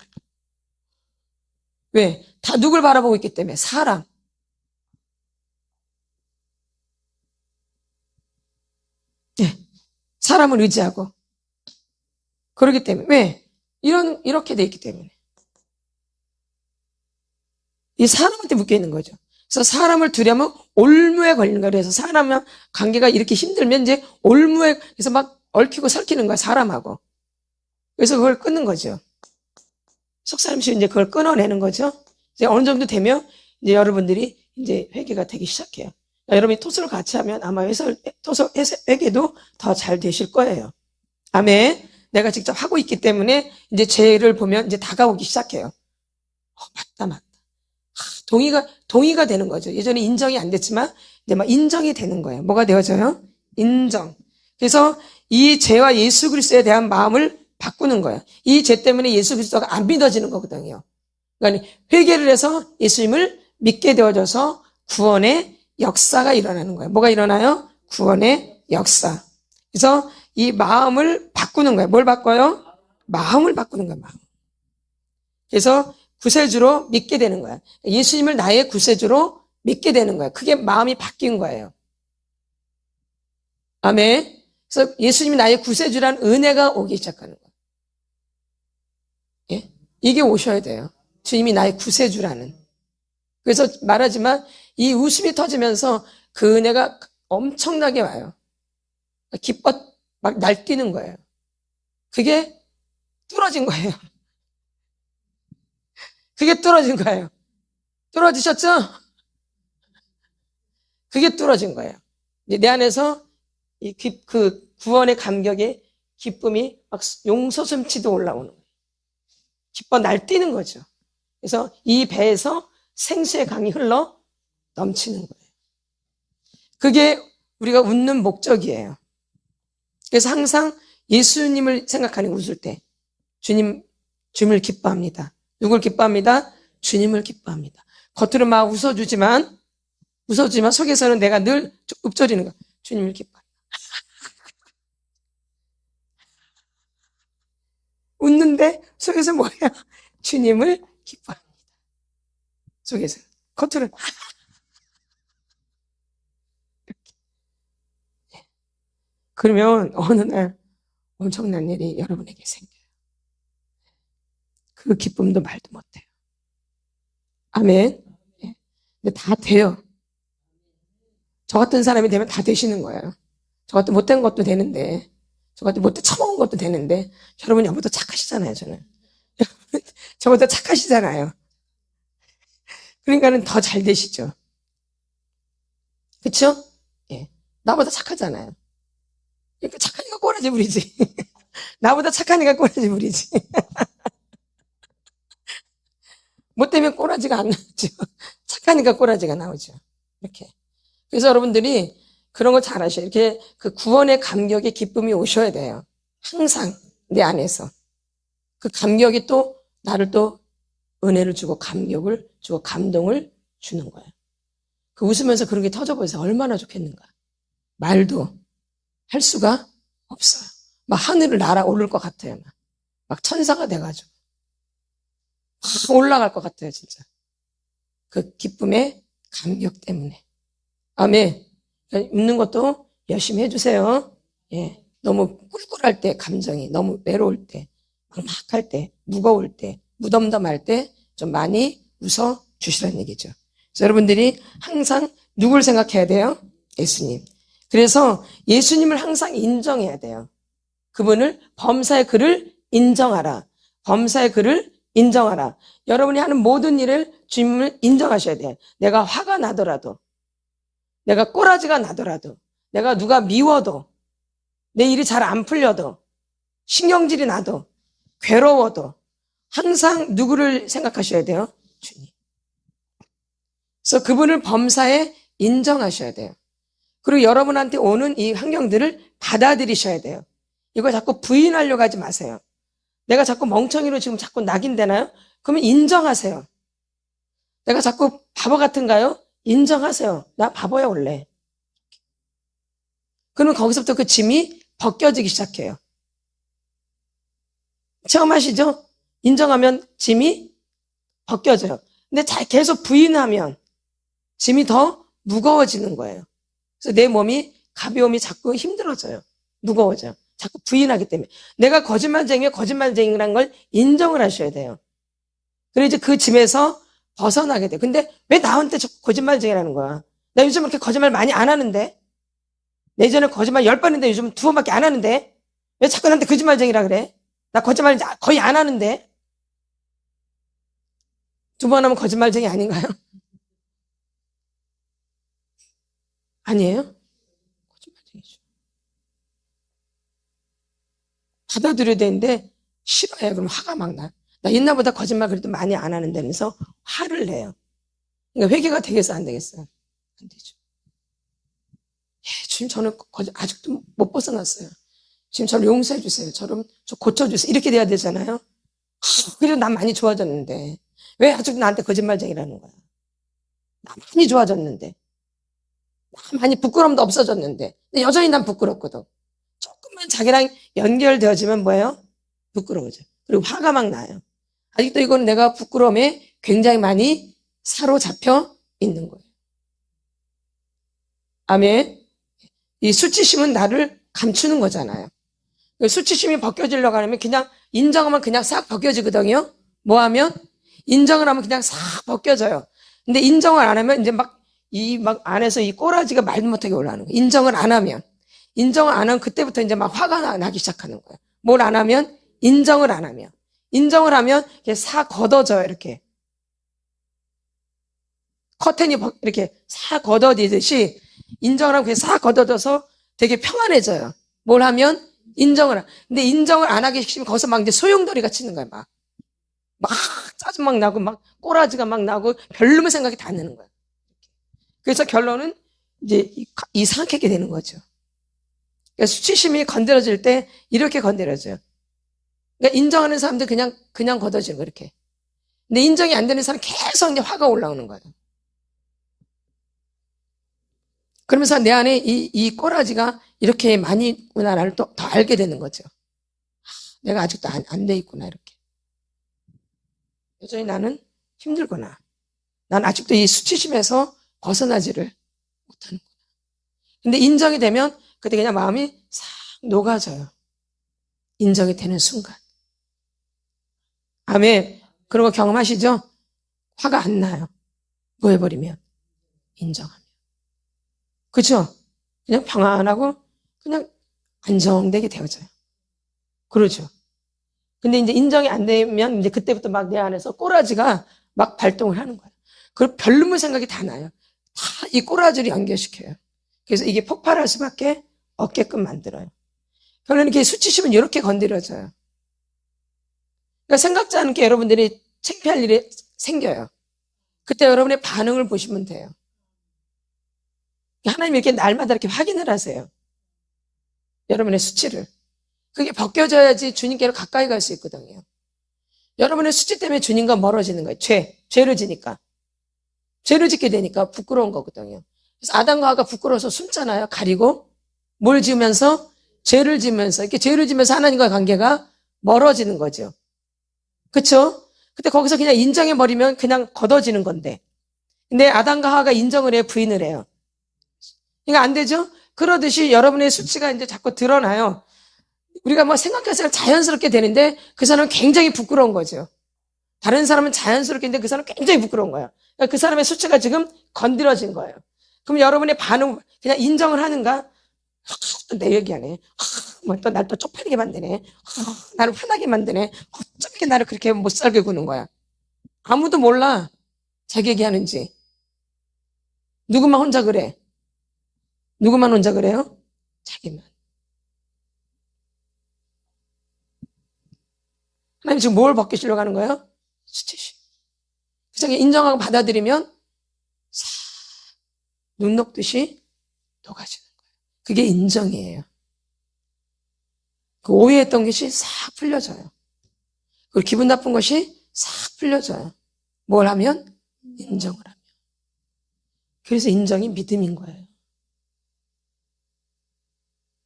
왜? 다 누굴 바라보고 있기 때문에. 사람. 예. 사람을 의지하고. 그러기 때문에. 왜? 이렇게 돼 있기 때문에. 이 사람한테 묶여 있는 거죠. 그래서 사람을 두려면 올무에 걸리는 거예요. 그래서 사람이랑 관계가 이렇게 힘들면 이제 올무에, 그래서 막 얽히고 설키는 거야, 사람하고. 그래서 그걸 끊는 거죠. 속사람식 이제 그걸 끊어내는 거죠. 이제 어느 정도 되면 이제 여러분들이 이제 회개가 되기 시작해요. 여러분이 토스를 같이 하면 아마 토스 회개도 더 잘 되실 거예요. 아멘. 내가 직접 하고 있기 때문에 이제 죄를 보면 이제 다가오기 시작해요. 맞다. 동의가 되는 거죠. 예전에 인정이 안 됐지만 이제 막 인정이 되는 거예요. 뭐가 되어져요? 인정. 그래서 이 죄와 예수 그리스도에 대한 마음을 바꾸는 거예요. 이 죄 때문에 예수 그리스도가 안 믿어지는 거거든요. 그러니까 회개를 해서 예수님을 믿게 되어져서 구원의 역사가 일어나는 거예요. 뭐가 일어나요? 구원의 역사. 그래서 이 마음을 바꾸는 거예요. 뭘 바꿔요? 마음을 바꾸는 거예요. 마음. 그래서 구세주로 믿게 되는 거야. 예수님을 나의 구세주로 믿게 되는 거야. 그게 마음이 바뀐 거예요. 아멘. 그래서 예수님이 나의 구세주란 은혜가 오기 시작하는 거야. 예? 이게 오셔야 돼요. 주님이 나의 구세주라는. 그래서 말하지만 이 웃음이 터지면서 그 은혜가 엄청나게 와요. 기뻐 막 날뛰는 거예요. 그게 뚫어진 거예요. 그게 뚫어진 거예요. 뚫어지셨죠? 그게 뚫어진 거예요. 내 안에서 그 구원의 감격에 기쁨이 막 용솟음치도 올라오는 거예요. 기뻐 날뛰는 거죠. 그래서 이 배에서 생수의 강이 흘러 넘치는 거예요. 그게 우리가 웃는 목적이에요. 그래서 항상 예수님을 생각하는 웃을 때 주님을 기뻐합니다. 누굴 기뻐합니다? 주님을 기뻐합니다. 겉으로 막 웃어주지만 속에서는 내가 늘 읊조리는 거야. 주님을 기뻐합니다. 웃는데 속에서 뭐야? 주님을 기뻐합니다. 속에서. 겉으로는 그러면 어느 날 엄청난 일이 여러분에게 생겨요. 그 기쁨도 말도 못해요. 아멘. 근데 다 돼요. 저 같은 사람이 되면 다 되시는 거예요. 저 같은 못된 것도 되는데, 저 같은 못돼 처먹은 것도 되는데, 여러분 저보다 착하시잖아요, 저는. 저보다 착하시잖아요. 그러니까는 더 잘 되시죠. 그쵸? 예. 나보다 착하잖아요. 그러니까 착하니까 꼬라지 부리지. 나보다 착하니까 꼬라지 부리지. 못되면 꼬라지가 안 나오죠. 착하니까 꼬라지가 나오죠. 이렇게. 그래서 여러분들이 그런 걸 잘 아셔요. 이렇게 그 구원의 감격의 기쁨이 오셔야 돼요. 항상 내 안에서. 그 감격이 또 나를 또 은혜를 주고 감격을 주고 감동을 주는 거예요. 그 웃으면서 그런 게 터져버려서 얼마나 좋겠는가. 말도 할 수가 없어요. 막 하늘을 날아오를 것 같아요. 막 천사가 돼가지고. 막 올라갈 것 같아요, 진짜. 그 기쁨의 감격 때문에. 아멘. 웃는 것도 열심히 해주세요. 예. 너무 꿀꿀할 때, 감정이 너무 외로울 때, 막막할 때, 무거울 때, 무덤덤할 때 좀 많이 웃어 주시라는 얘기죠. 그래서 여러분들이 항상 누굴 생각해야 돼요? 예수님. 그래서 예수님을 항상 인정해야 돼요. 그분을 범사의 그를 인정하라. 범사의 그를 인정하라. 여러분이 하는 모든 일을 주님을 인정하셔야 돼요. 내가 화가 나더라도, 내가 꼬라지가 나더라도, 내가 누가 미워도, 내 일이 잘 안 풀려도, 신경질이 나도, 괴로워도 항상 누구를 생각하셔야 돼요? 주님. 그래서 그분을 범사에 인정하셔야 돼요. 그리고 여러분한테 오는 이 환경들을 받아들이셔야 돼요. 이걸 자꾸 부인하려고 하지 마세요. 내가 자꾸 멍청이로 지금 자꾸 낙인되나요? 그러면 인정하세요. 내가 자꾸 바보 같은가요? 인정하세요. 나 바보야 원래. 그러면 거기서부터 그 짐이 벗겨지기 시작해요. 처음 하시죠? 인정하면 짐이 벗겨져요. 근데 계속 부인하면 짐이 더 무거워지는 거예요. 그래서 내 몸이 가벼움이 자꾸 힘들어져요. 무거워져요. 자꾸 부인하기 때문에. 내가 거짓말쟁이라는 걸 인정을 하셔야 돼요. 그래서 이제 그 짐에서 벗어나게 돼요. 근데 왜 나한테 거짓말쟁이라는 거야? 나 요즘 그렇게 거짓말 많이 안 하는데? 예전에 거짓말 10번 했는데 요즘 2번밖에 안 하는데? 왜 자꾸 나한테 거짓말쟁이라 그래? 나 거짓말 거의 안 하는데? 2번 하면 거짓말쟁이 아닌가요? 아니에요? 거짓말쟁이죠. 받아들여야 되는데 싫어요. 그럼 화가 막 나. 나 옛날보다 거짓말 그래도 많이 안 하는다면서 화를 내요. 그러니까 회개가 되겠어, 안 되겠어요? 안 되죠. 예, 주님, 저는 아직도 못 벗어났어요. 지금 저를 용서해 주세요. 저 고쳐주세요. 이렇게 돼야 되잖아요. 그래도 난 많이 좋아졌는데. 왜 아직도 나한테 거짓말쟁이라는 거야? 나 많이 좋아졌는데. 나 많이 부끄러움도 없어졌는데. 근데 여전히 난 부끄럽거든. 조금만 자기랑 연결되어지면 뭐예요? 부끄러워져. 그리고 화가 막 나요. 아직도 이건 내가 부끄러움에 굉장히 많이 사로잡혀 있는 거예요. 아멘. 이 수치심은 나를 감추는 거잖아요. 수치심이 벗겨지려고 하면 그냥 인정하면 그냥 싹 벗겨지거든요. 뭐 하면? 인정을 하면 그냥 싹 벗겨져요. 근데 인정을 안 하면 이제 막 안에서 이 꼬라지가 말도 못하게 올라오는 거예요. 인정을 안 하면. 인정을 안 하면 그때부터 이제 막 화가 나기 시작하는 거예요. 뭘 안 하면? 인정을 안 하면. 인정을 하면 이렇게 싹 걷어져요, 이렇게. 커튼이 이렇게 싹 걷어지듯이 인정을 하면 그게 싹 걷어져서 되게 평안해져요. 뭘 하면? 근데 인정을 안 하기 싫으면 거기서 막 이제 소용돌이가 치는 거야, 막 짜증 막 나고, 막 꼬라지가 막 나고, 별로의 생각이 다 나는 거야. 그래서 결론은 이제 이상하게 되는 거죠. 그러니까 수치심이 건드려질 때 이렇게 건드려져요. 그러니까 인정하는 사람들 그냥 걷어지는 거, 이렇게. 근데 인정이 안 되는 사람 계속 이제 화가 올라오는 거예요. 그러면서 내 안에 이 꼬라지가 이렇게 많이 있구나를 또 더 알게 되는 거죠. 내가 아직도 안 돼 있구나, 이렇게. 여전히 나는 힘들구나. 난 아직도 이 수치심에서 벗어나지를 못하는구나. 근데 인정이 되면 그때 그냥 마음이 싹 녹아져요. 인정이 되는 순간. 아멘. 그런 거 경험하시죠? 화가 안 나요. 뭐 해버리면? 인정하면. 그렇죠? 그냥 평안하고 그냥 안정되게 되어져요. 그렇죠. 근데 이제 인정이 안 되면 이제 그때부터 막 내 안에서 꼬라지가 막 발동을 하는 거예요. 그리고 별로의 생각이 다 나요. 다 이 꼬라지를 연결시켜요. 그래서 이게 폭발할 수밖에 없게끔 만들어요. 결국은 이렇게 수치심은 이렇게 건드려져요. 그러니까 생각지 않게 여러분들이 창피할 일이 생겨요. 그때 여러분의 반응을 보시면 돼요. 하나님 이렇게 날마다 이렇게 확인을 하세요. 여러분의 수치를. 그게 벗겨져야지 주님께로 가까이 갈 수 있거든요. 여러분의 수치 때문에 주님과 멀어지는 거예요. 죄를 지니까. 죄를 짓게 되니까 부끄러운 거거든요. 그래서 아담과 하와가 부끄러워서 숨잖아요. 가리고. 뭘 지으면서? 죄를 지으면서. 이렇게 죄를 지으면서 하나님과 관계가 멀어지는 거죠. 그쵸? 근데 거기서 그냥 인정해버리면 그냥 걷어지는 건데. 근데 아담과 하와가 인정을 해요? 부인을 해요? 그러니까 안 되죠? 그러듯이 여러분의 수치가 이제 자꾸 드러나요. 우리가 뭐 생각해서 자연스럽게 되는데 그 사람은 굉장히 부끄러운 거죠. 다른 사람은 자연스럽게 했는데 그 사람은 굉장히 부끄러운 거예요. 그러니까 그 사람의 수치가 지금 건드려진 거예요. 그럼 여러분의 반응, 그냥 인정을 하는가? 또 내 얘기하네. 뭐 또 날 또 쪽팔리게 만드네. 나를 화나게 만드네. 어쩜 이렇게 나를 그렇게 못 살게 구는 거야. 아무도 몰라. 자기 얘기하는지. 누구만 혼자 그래? 누구만 혼자 그래요? 자기만. 하나님 지금 뭘 벗기시려고 하는 거예요? 수치심. 그래서 인정하고 받아들이면 싹 눈 녹듯이 녹아지는 거예요. 그게 인정이에요. 그 오해했던 것이 싹 풀려져요. 그리고 기분 나쁜 것이 싹 풀려져요. 뭘 하면? 인정을 하면. 그래서 인정이 믿음인 거예요.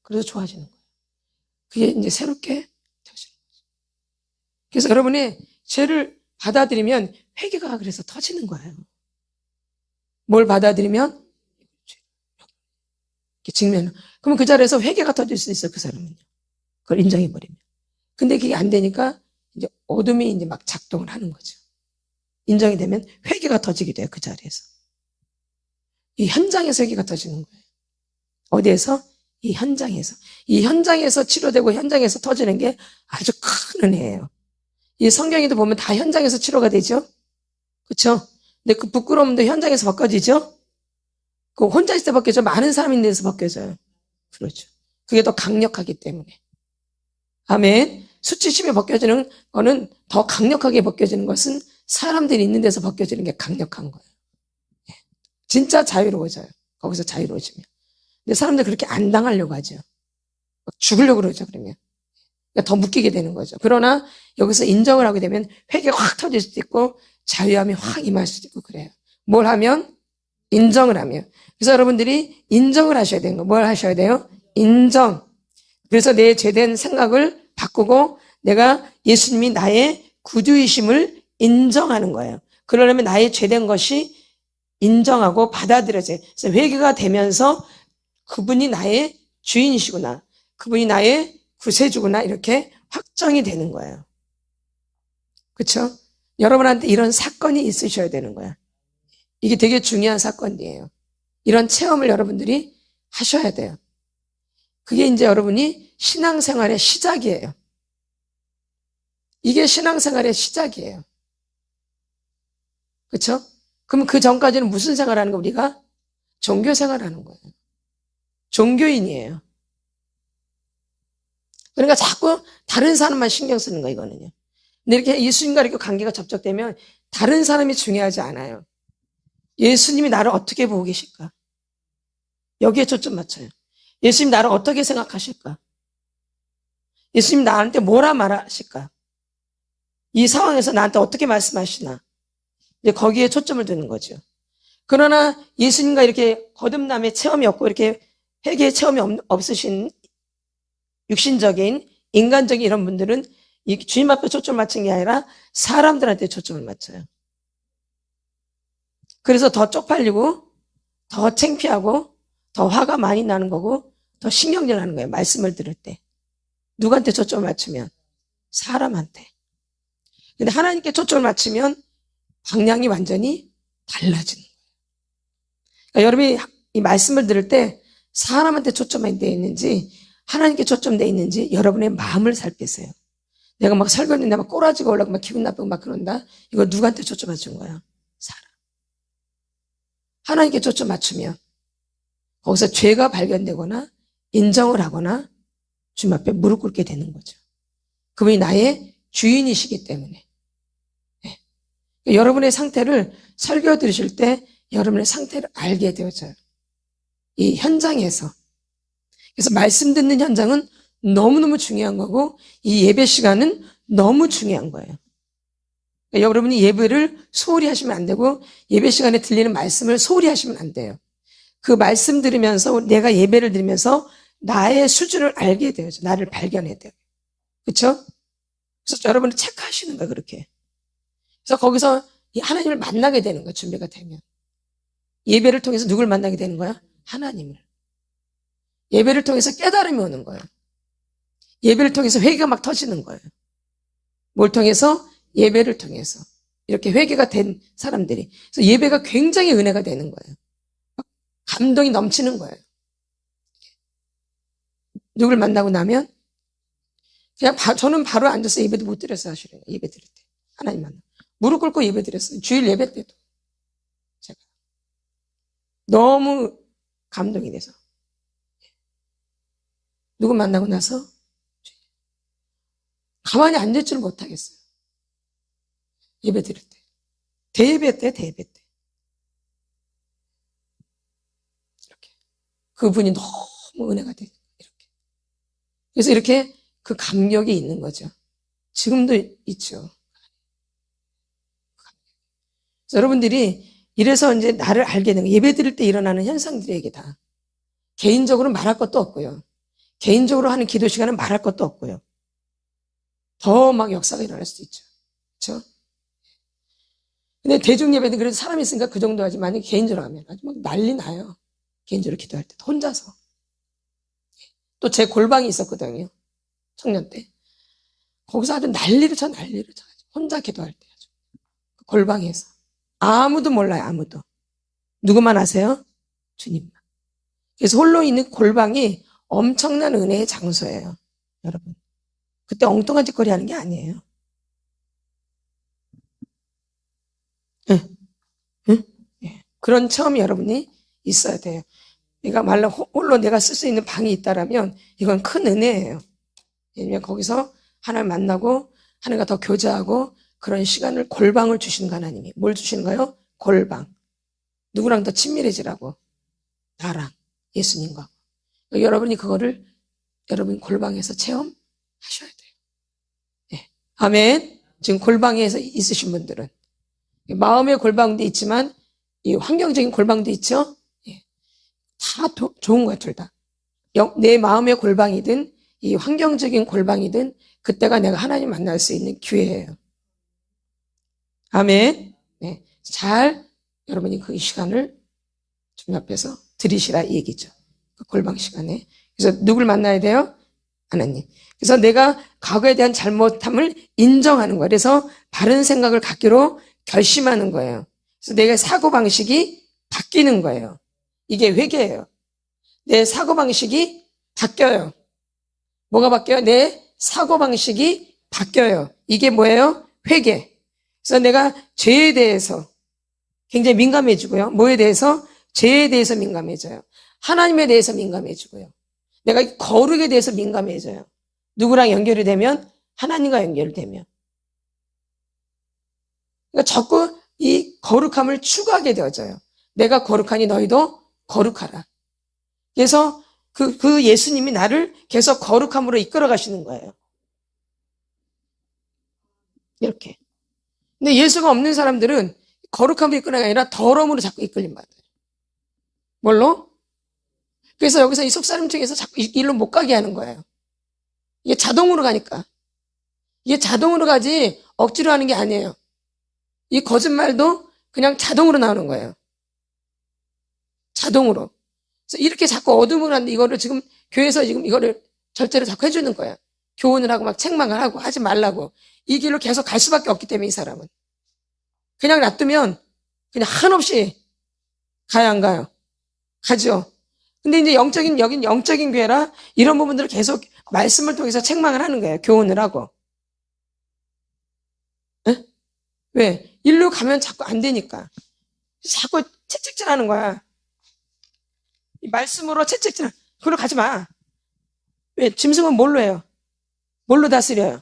그래서 좋아지는 거예요. 그게 이제 새롭게 되어지는 거죠. 그래서 여러분이 죄를 받아들이면 회개가 그래서 터지는 거예요. 뭘 받아들이면? 이렇게 직면. 그러면 그 자리에서 회개가 터질 수 있어요, 그 사람은요. 그걸 인정해버리면. 근데 그게 안 되니까 이제 어둠이 이제 막 작동을 하는 거죠. 인정이 되면 회개가 터지게 돼요, 그 자리에서. 이 현장에서 회개가 터지는 거예요. 어디에서? 이 현장에서. 이 현장에서 치료되고 현장에서 터지는 게 아주 큰 은혜예요. 이 성경에도 보면 다 현장에서 치료가 되죠? 그렇죠? 근데 그 부끄러움도 현장에서 벗겨지죠? 그 혼자 있을 때 벗겨져. 많은 사람이 있는 데서 벗겨져요. 그렇죠. 그게 더 강력하기 때문에. 아멘. 수치심이 벗겨지는 거는 더 강력하게 벗겨지는 것은 사람들이 있는 데서 벗겨지는 게 강력한 거예요. 진짜 자유로워져요. 거기서 자유로워지면. 근데 사람들 그렇게 안 당하려고 하죠. 막 죽으려고 그러죠, 그러면. 그러니까 더 묶이게 되는 거죠. 그러나 여기서 인정을 하게 되면 회개가 확 터질 수도 있고 자유함이 확 임할 수도 있고 그래요. 뭘 하면? 인정을 하면. 그래서 여러분들이 인정을 하셔야 되는 거. 뭘 하셔야 돼요? 인정. 그래서 내 죄된 생각을 바꾸고 내가 예수님이 나의 구주이심을 인정하는 거예요. 그러려면 나의 죄된 것이 인정하고 받아들여져요. 그래서 회개가 되면서 그분이 나의 주인이시구나. 그분이 나의 구세주구나. 이렇게 확정이 되는 거예요. 그렇죠? 여러분한테 이런 사건이 있으셔야 되는 거야. 이게 되게 중요한 사건이에요. 이런 체험을 여러분들이 하셔야 돼요. 그게 이제 여러분이 신앙생활의 시작이에요. 이게 신앙생활의 시작이에요. 그렇죠? 그럼 그 전까지는 무슨 생활하는 거 우리가? 종교생활하는 거예요. 종교인이에요. 그러니까 자꾸 다른 사람만 신경 쓰는 거예요, 이거는요. 근데 이렇게 예수님과 이렇게 관계가 접촉되면 다른 사람이 중요하지 않아요. 예수님이 나를 어떻게 보고 계실까? 여기에 초점 맞춰요. 예수님 나를 어떻게 생각하실까? 예수님 나한테 뭐라 말하실까? 이 상황에서 나한테 어떻게 말씀하시나? 이제 거기에 초점을 두는 거죠. 그러나 예수님과 이렇게 거듭남의 체험이 없고 이렇게 회개의 체험이 없으신 육신적인 인간적인 이런 분들은 이 주님 앞에 초점을 맞춘 게 아니라 사람들한테 초점을 맞춰요. 그래서 더 쪽팔리고 더 창피하고 더 화가 많이 나는 거고 더 신경질 나는 거예요. 말씀을 들을 때. 누구한테 초점을 맞추면? 사람한테. 근데 하나님께 초점을 맞추면 방향이 완전히 달라지는 거예요. 그러니까 여러분이 이 말씀을 들을 때 사람한테 초점이 되어 있는지 하나님께 초점되어 있는지 여러분의 마음을 살피세요. 내가 막 설교했는데 막 꼬라지가 올라고 막 기분 나쁘고 막 그런다. 이거 누구한테 초점 맞춘 거야? 사람. 하나님께 초점 맞추면 거기서 죄가 발견되거나 인정을 하거나 주님 앞에 무릎 꿇게 되는 거죠. 그분이 나의 주인이시기 때문에. 네. 여러분의 상태를 설교 들으실 때 여러분의 상태를 알게 되어져요. 이 현장에서. 그래서 말씀 듣는 현장은 너무너무 중요한 거고 이 예배 시간은 너무 중요한 거예요. 그러니까 여러분이 예배를 소홀히 하시면 안 되고 예배 시간에 들리는 말씀을 소홀히 하시면 안 돼요. 그 말씀 들으면서 내가 예배를 드리면서 나의 수준을 알게 돼요. 나를 발견해야 돼요. 그렇죠? 그래서 여러분은 체크하시는 거예요. 그렇게. 그래서 거기서 하나님을 만나게 되는 거예요. 준비가 되면. 예배를 통해서 누굴 만나게 되는 거야? 하나님을. 예배를 통해서 깨달음이 오는 거예요. 예배를 통해서 회개가 막 터지는 거예요. 뭘 통해서? 예배를 통해서. 이렇게 회개가 된 사람들이. 그래서 예배가 굉장히 은혜가 되는 거예요. 감동이 넘치는 거예요. 누굴 만나고 나면 그냥 저는 바로 앉아서 예배도 못 드렸어요. 사실은 예배 드릴 때. 하나님 만나. 무릎 꿇고 예배 드렸어요. 주일 예배 때도. 제가. 너무 감동이 돼서. 누구 만나고 나서 가만히 앉을 줄 못하겠어요. 예배 드릴 때. 대예배 때. 이렇게. 그분이 너무 은혜가 돼요. 이렇게. 그래서 이렇게 그 감격이 있는 거죠. 지금도 있죠. 그래서 여러분들이 이래서 이제 나를 알게 되는 거예요. 예배 드릴 때 일어나는 현상들에게 다. 개인적으로 말할 것도 없고요. 개인적으로 하는 기도 시간은 말할 것도 없고요. 더 막 역사가 일어날 수도 있죠. 그렇죠? 근데 대중 예배는 그래도 사람이 있으니까 그 정도 하지. 만약에 개인적으로 하면 아주 막 난리 나요. 개인적으로 기도할 때 혼자서. 또 제 골방이 있었거든요. 청년 때. 거기서 아주 난리를 쳐. 혼자 기도할 때 아주. 골방에서. 아무도 몰라요. 아무도. 누구만 아세요? 주님만. 그래서 홀로 있는 골방이 엄청난 은혜의 장소예요. 여러분. 그때 엉뚱한 짓거리 하는 게 아니에요. 응? 응? 예. 그런 체험이 여러분이 있어야 돼요. 내가 말로 홀로 내가 쓸 수 있는 방이 있다라면 이건 큰 은혜예요. 왜냐면 거기서 하나님 만나고 하나님과 더 교제하고 그런 시간을 골방을 주시는 거 하나님이. 뭘 주시는 거예요? 골방. 누구랑 더 친밀해지라고? 나랑, 예수님과. 여러분이 그거를 여러분 골방에서 체험하셔야 돼요. 네. 아멘. 지금 골방에서 있으신 분들은 마음의 골방도 있지만 이 환경적인 골방도 있죠. 예. 다 좋은 거예요, 둘 다. 내 마음의 골방이든 이 환경적인 골방이든 그때가 내가 하나님 만날 수 있는 기회예요. 아멘. 네. 잘 여러분이 그 시간을 주님 앞에서 들이시라 이 얘기죠. 그 골방 시간에. 그래서 누굴 만나야 돼요? 하나님. 그래서 내가 과거에 대한 잘못함을 인정하는 거예요. 그래서 바른 생각을 갖기로 결심하는 거예요. 그래서 내가 사고방식이 바뀌는 거예요. 이게 회개예요. 내 사고방식이 바뀌어요. 뭐가 바뀌어요? 내 사고방식이 바뀌어요. 이게 뭐예요? 회개. 그래서 내가 죄에 대해서 굉장히 민감해지고요. 뭐에 대해서? 죄에 대해서 민감해져요. 하나님에 대해서 민감해지고요. 내가 거룩에 대해서 민감해져요. 누구랑 연결이 되면? 하나님과 연결이 되면. 그러니까 자꾸 이 거룩함을 추구하게 되어져요. 내가 거룩하니 너희도 거룩하라. 그래서 그 예수님이 나를 계속 거룩함으로 이끌어 가시는 거예요. 이렇게. 근데 예수가 없는 사람들은 거룩함으로 이끌어가 아니라 더러움으로 자꾸 이끌림 받아요. 뭘로? 그래서 여기서 이 속사람 중에서 자꾸 이 길로 못 가게 하는 거예요. 이게 자동으로 가니까. 이게 자동으로 가지 억지로 하는 게 아니에요. 이 거짓말도 그냥 자동으로 나오는 거예요. 자동으로. 그래서 이렇게 자꾸 어둠을 하는데 이거를 지금 교회에서 지금 이거를 절제를 자꾸 해주는 거예요. 교훈을 하고 막 책망을 하고 하지 말라고. 이 길로 계속 갈 수밖에 없기 때문에 이 사람은. 그냥 놔두면 그냥 한없이 가야 안 가요? 가죠. 근데 이제 여긴 영적인 교회라 이런 부분들을 계속 말씀을 통해서 책망을 하는 거예요. 교훈을 하고. 에? 왜? 일로 가면 자꾸 안 되니까. 자꾸 채찍질 하는 거야. 이 말씀으로 채찍질, 그걸로 가지 마. 왜? 짐승은 뭘로 해요? 뭘로 다스려요?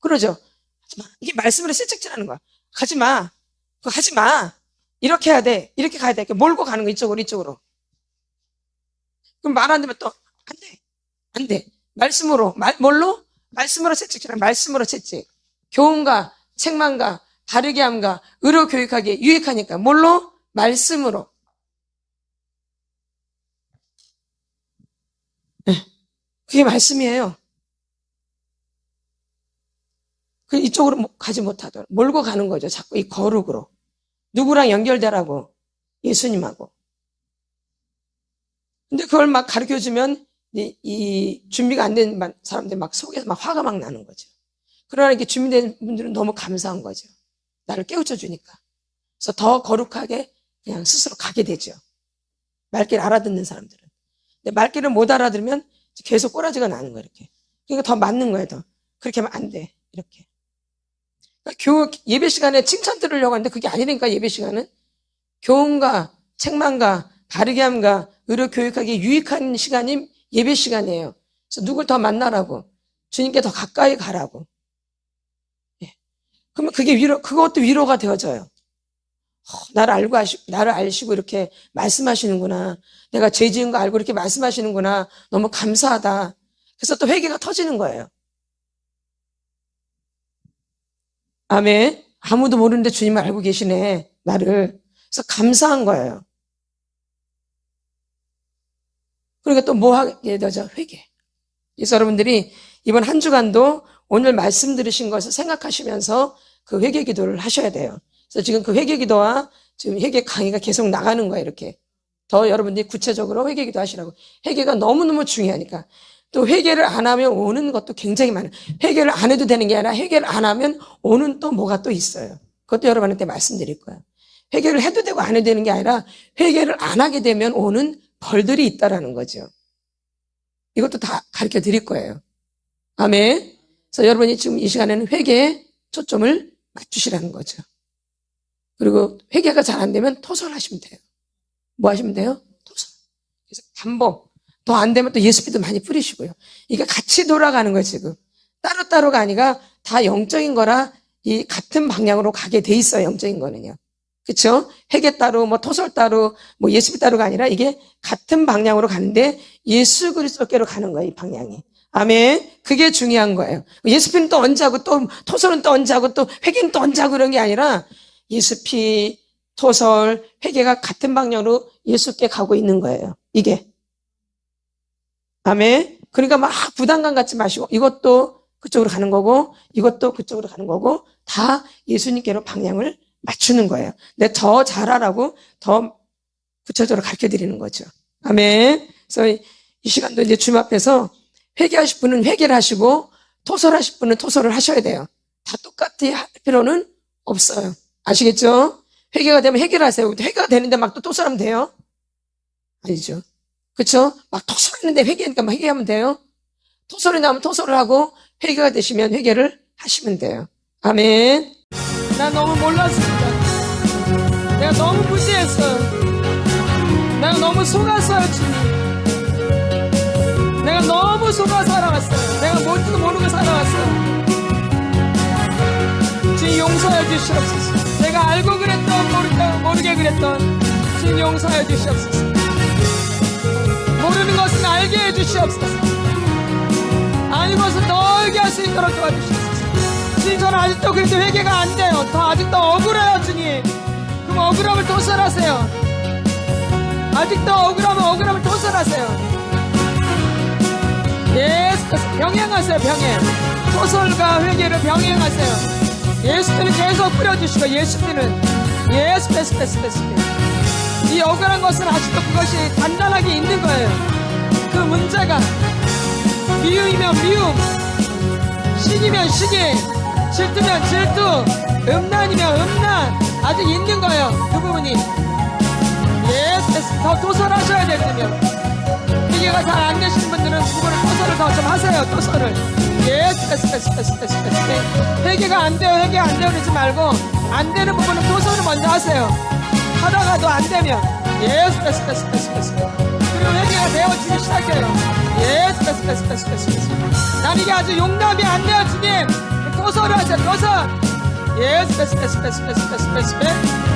그러죠. 하지 마. 이게 말씀으로 채찍질 하는 거야. 가지 마. 그거 하지 마. 이렇게 해야 돼. 이렇게 가야 돼. 이렇게 몰고 가는 거, 이쪽으로. 그럼 말 안 되면 또, 안 돼. 안 돼. 말씀으로, 뭘로? 말씀으로 채찍질하는 말씀으로 채찍. 교훈과, 책망과, 바르게 함과, 의로 교육하기에 유익하니까. 뭘로? 말씀으로. 그게 말씀이에요. 그 이쪽으로 가지 못하도록 몰고 가는 거죠. 자꾸 이 거룩으로. 누구랑 연결되라고? 예수님하고. 근데 그걸 막 가르쳐주면 이 준비가 안 된 사람들 막 속에서 막 화가 막 나는 거죠. 그러나 이렇게 준비된 분들은 너무 감사한 거죠. 나를 깨우쳐 주니까. 그래서 더 거룩하게 그냥 스스로 가게 되죠. 말귀를 알아듣는 사람들은. 근데 말귀를 못 알아들으면 계속 꼬라지가 나는 거예요. 이렇게. 그러니까 더 맞는 거예요. 더. 그렇게 하면 안 돼. 이렇게. 그러니까 예배 시간에 칭찬 들으려고 하는데 그게 아니니까 예배 시간은 교훈과 책망과 바르게 함과 의로 교육하기 유익한 시간이 예배 시간이에요. 그래서 누굴 더 만나라고 주님께 더 가까이 가라고. 예. 그러면 그것도 위로가 되어져요. 나를 아시고 이렇게 말씀하시는구나. 내가 죄 지은 거 알고 이렇게 말씀하시는구나. 너무 감사하다. 그래서 또 회개가 터지는 거예요. 아멘. 아무도 모르는데 주님을 알고 계시네. 나를. 그래서 감사한 거예요. 그러니까 또 뭐 하게 되죠? 회개. 그래서 여러분들이 이번 한 주간도 오늘 말씀 들으신 것을 생각하시면서 그 회개 기도를 하셔야 돼요. 그래서 지금 그 회개 기도와 지금 회개 강의가 계속 나가는 거예요. 이렇게. 더 여러분들이 구체적으로 회개 기도 하시라고. 회개가 너무너무 중요하니까. 또 회개를 안 하면 오는 것도 굉장히 많아요. 회개를 안 해도 되는 게 아니라 회개를 안 하면 오는 또 뭐가 또 있어요. 그것도 여러분한테 말씀드릴 거예요. 회개를 해도 되고 안 해도 되는 게 아니라 회개를 안 하게 되면 오는 벌들이 있다라는 거죠. 이것도 다 가르쳐 드릴 거예요. 아멘. 그래서 여러분이 지금 이 시간에는 회개에 초점을 맞추시라는 거죠. 그리고 회개가 잘 안 되면 토설하시면 돼요. 뭐 하시면 돼요? 토설. 그래서 반복. 더 안 되면 또 예수님도 많이 뿌리시고요. 이게 같이 돌아가는 거예요, 지금. 따로따로가 아니라 다 영적인 거라 이 같은 방향으로 가게 돼 있어요, 영적인 거는요. 그쵸? 회개 따로, 뭐 토설 따로, 뭐 예수비 따로가 아니라 이게 같은 방향으로 가는데 예수 그리스도께로 가는 거예요, 이 방향이. 아멘. 그게 중요한 거예요. 예수피는 또 언제 하고 또 토설은 또 언제 하고 또 회개는 또 언제 하고 그런 게 아니라 예수피, 토설, 회개가 같은 방향으로 예수께 가고 있는 거예요. 이게. 아멘. 그러니까 막 부담감 갖지 마시고 이것도 그쪽으로 가는 거고 이것도 그쪽으로 가는 거고 다 예수님께로 방향을 맞추는 거예요. 근데 더 잘하라고 더 구체적으로 가르쳐 드리는 거죠. 아멘. 그래서 이 시간도 이제 주님 앞에서 회개하실 분은 회개를 하시고 토설하실 분은 토설을 하셔야 돼요. 다 똑같이 할 필요는 없어요. 아시겠죠? 회개가 되면 회개를 하세요. 회개가 되는데 막 또 토설하면 돼요? 아니죠. 그렇죠? 막 토설했는데 회개하니까 막 회개하면 돼요? 토설이 나오면 토설을 하고 회개가 되시면 회개를 하시면 돼요. 아멘. 나 너무 몰랐습니다. 내가 너무 무지했어요. 내가 너무 속았어요, 주님. 내가 너무 속아 살아왔어요. 내가 뭔지도 모르고 살아왔어요. 주님 용서해 주시옵소서. 내가 알고 그랬던 모르게 그랬던 주님 용서해 주시옵소서. 모르는 것은 알게 해 주시옵소서. 아닌 것은 넓게 할 수 있도록 도와주시옵소서. 주님 저는 아직도 그래도 회개가 안 돼요. 더 아직도 억울해요, 주님. 그럼 억울함을 토설하세요. 아직도 억울함을 토설하세요. 예수께서 병행하세요. 병행. 토설과 회개를 병행하세요. 예수님은 계속 뿌려주시고 예수님은 예수. 이 억울한 것은 아직도 그것이 단단하게 있는 거예요. 그 문제가 미움이면 미움, 시기면 시기, 질투면 질투, 음란이면 음란 아직 있는 거예요. 그 부분이 예수 더 토설하셔야 되거든요. 회개가 잘 안 되시는 분들은 그분을 토설을 더 좀 하세요. 토설을. 회개가 안 돼요. 회개 안 돼요. 그러지 말고 안 되는 부분은 토설을 먼저 하세요. 하다가도 안 되면 그리고 회개가 되어지기 시작해요. 난 이게 아주 용납이 안 돼요, 주님. 토설을 하세요. 토설.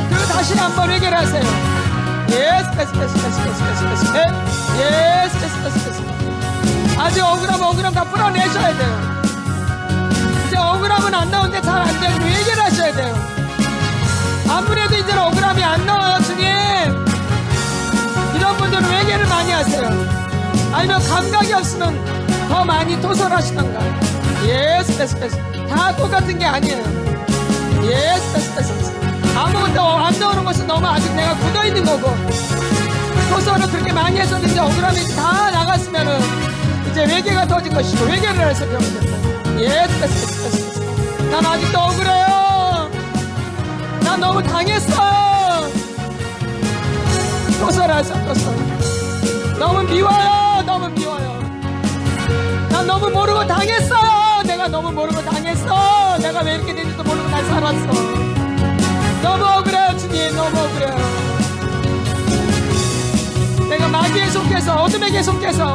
그리고 다시 한번 회개를 하세요. 아주 억울함 다 풀어내셔야 돼요. 이제 억울함은 안 나오는데 잘 안 되고 회개를 하셔야 돼요. 아무래도 이제 억울함이 안 나와요, 주님. 이런 분들은 회개를 많이 하세요. 아니면 감각이 없으면 더 많이 토설하시던가. 다 똑같은 게 아니에요. 아무것도 안 나오는 것은 너무 아직 내가 굳어있는 거고, 토설을 그렇게 많이 했었는데 억울함이 다 나갔으면은 이제 회개가 터진 것이고 회개를 해서 배우면 된다. 난 아직도 억울해요. 난 너무 당했어. 토설하세요. 토설. 너무 미워요. 난 너무 모르고 당했어요. 내가 너무 모르고 당했어. 내가 왜 이렇게 되는지도 모르고 난 살았어. 너무 억울해요, 주님. 너무 억울해요. 내가 마귀에 속해서 어둠에게 속해서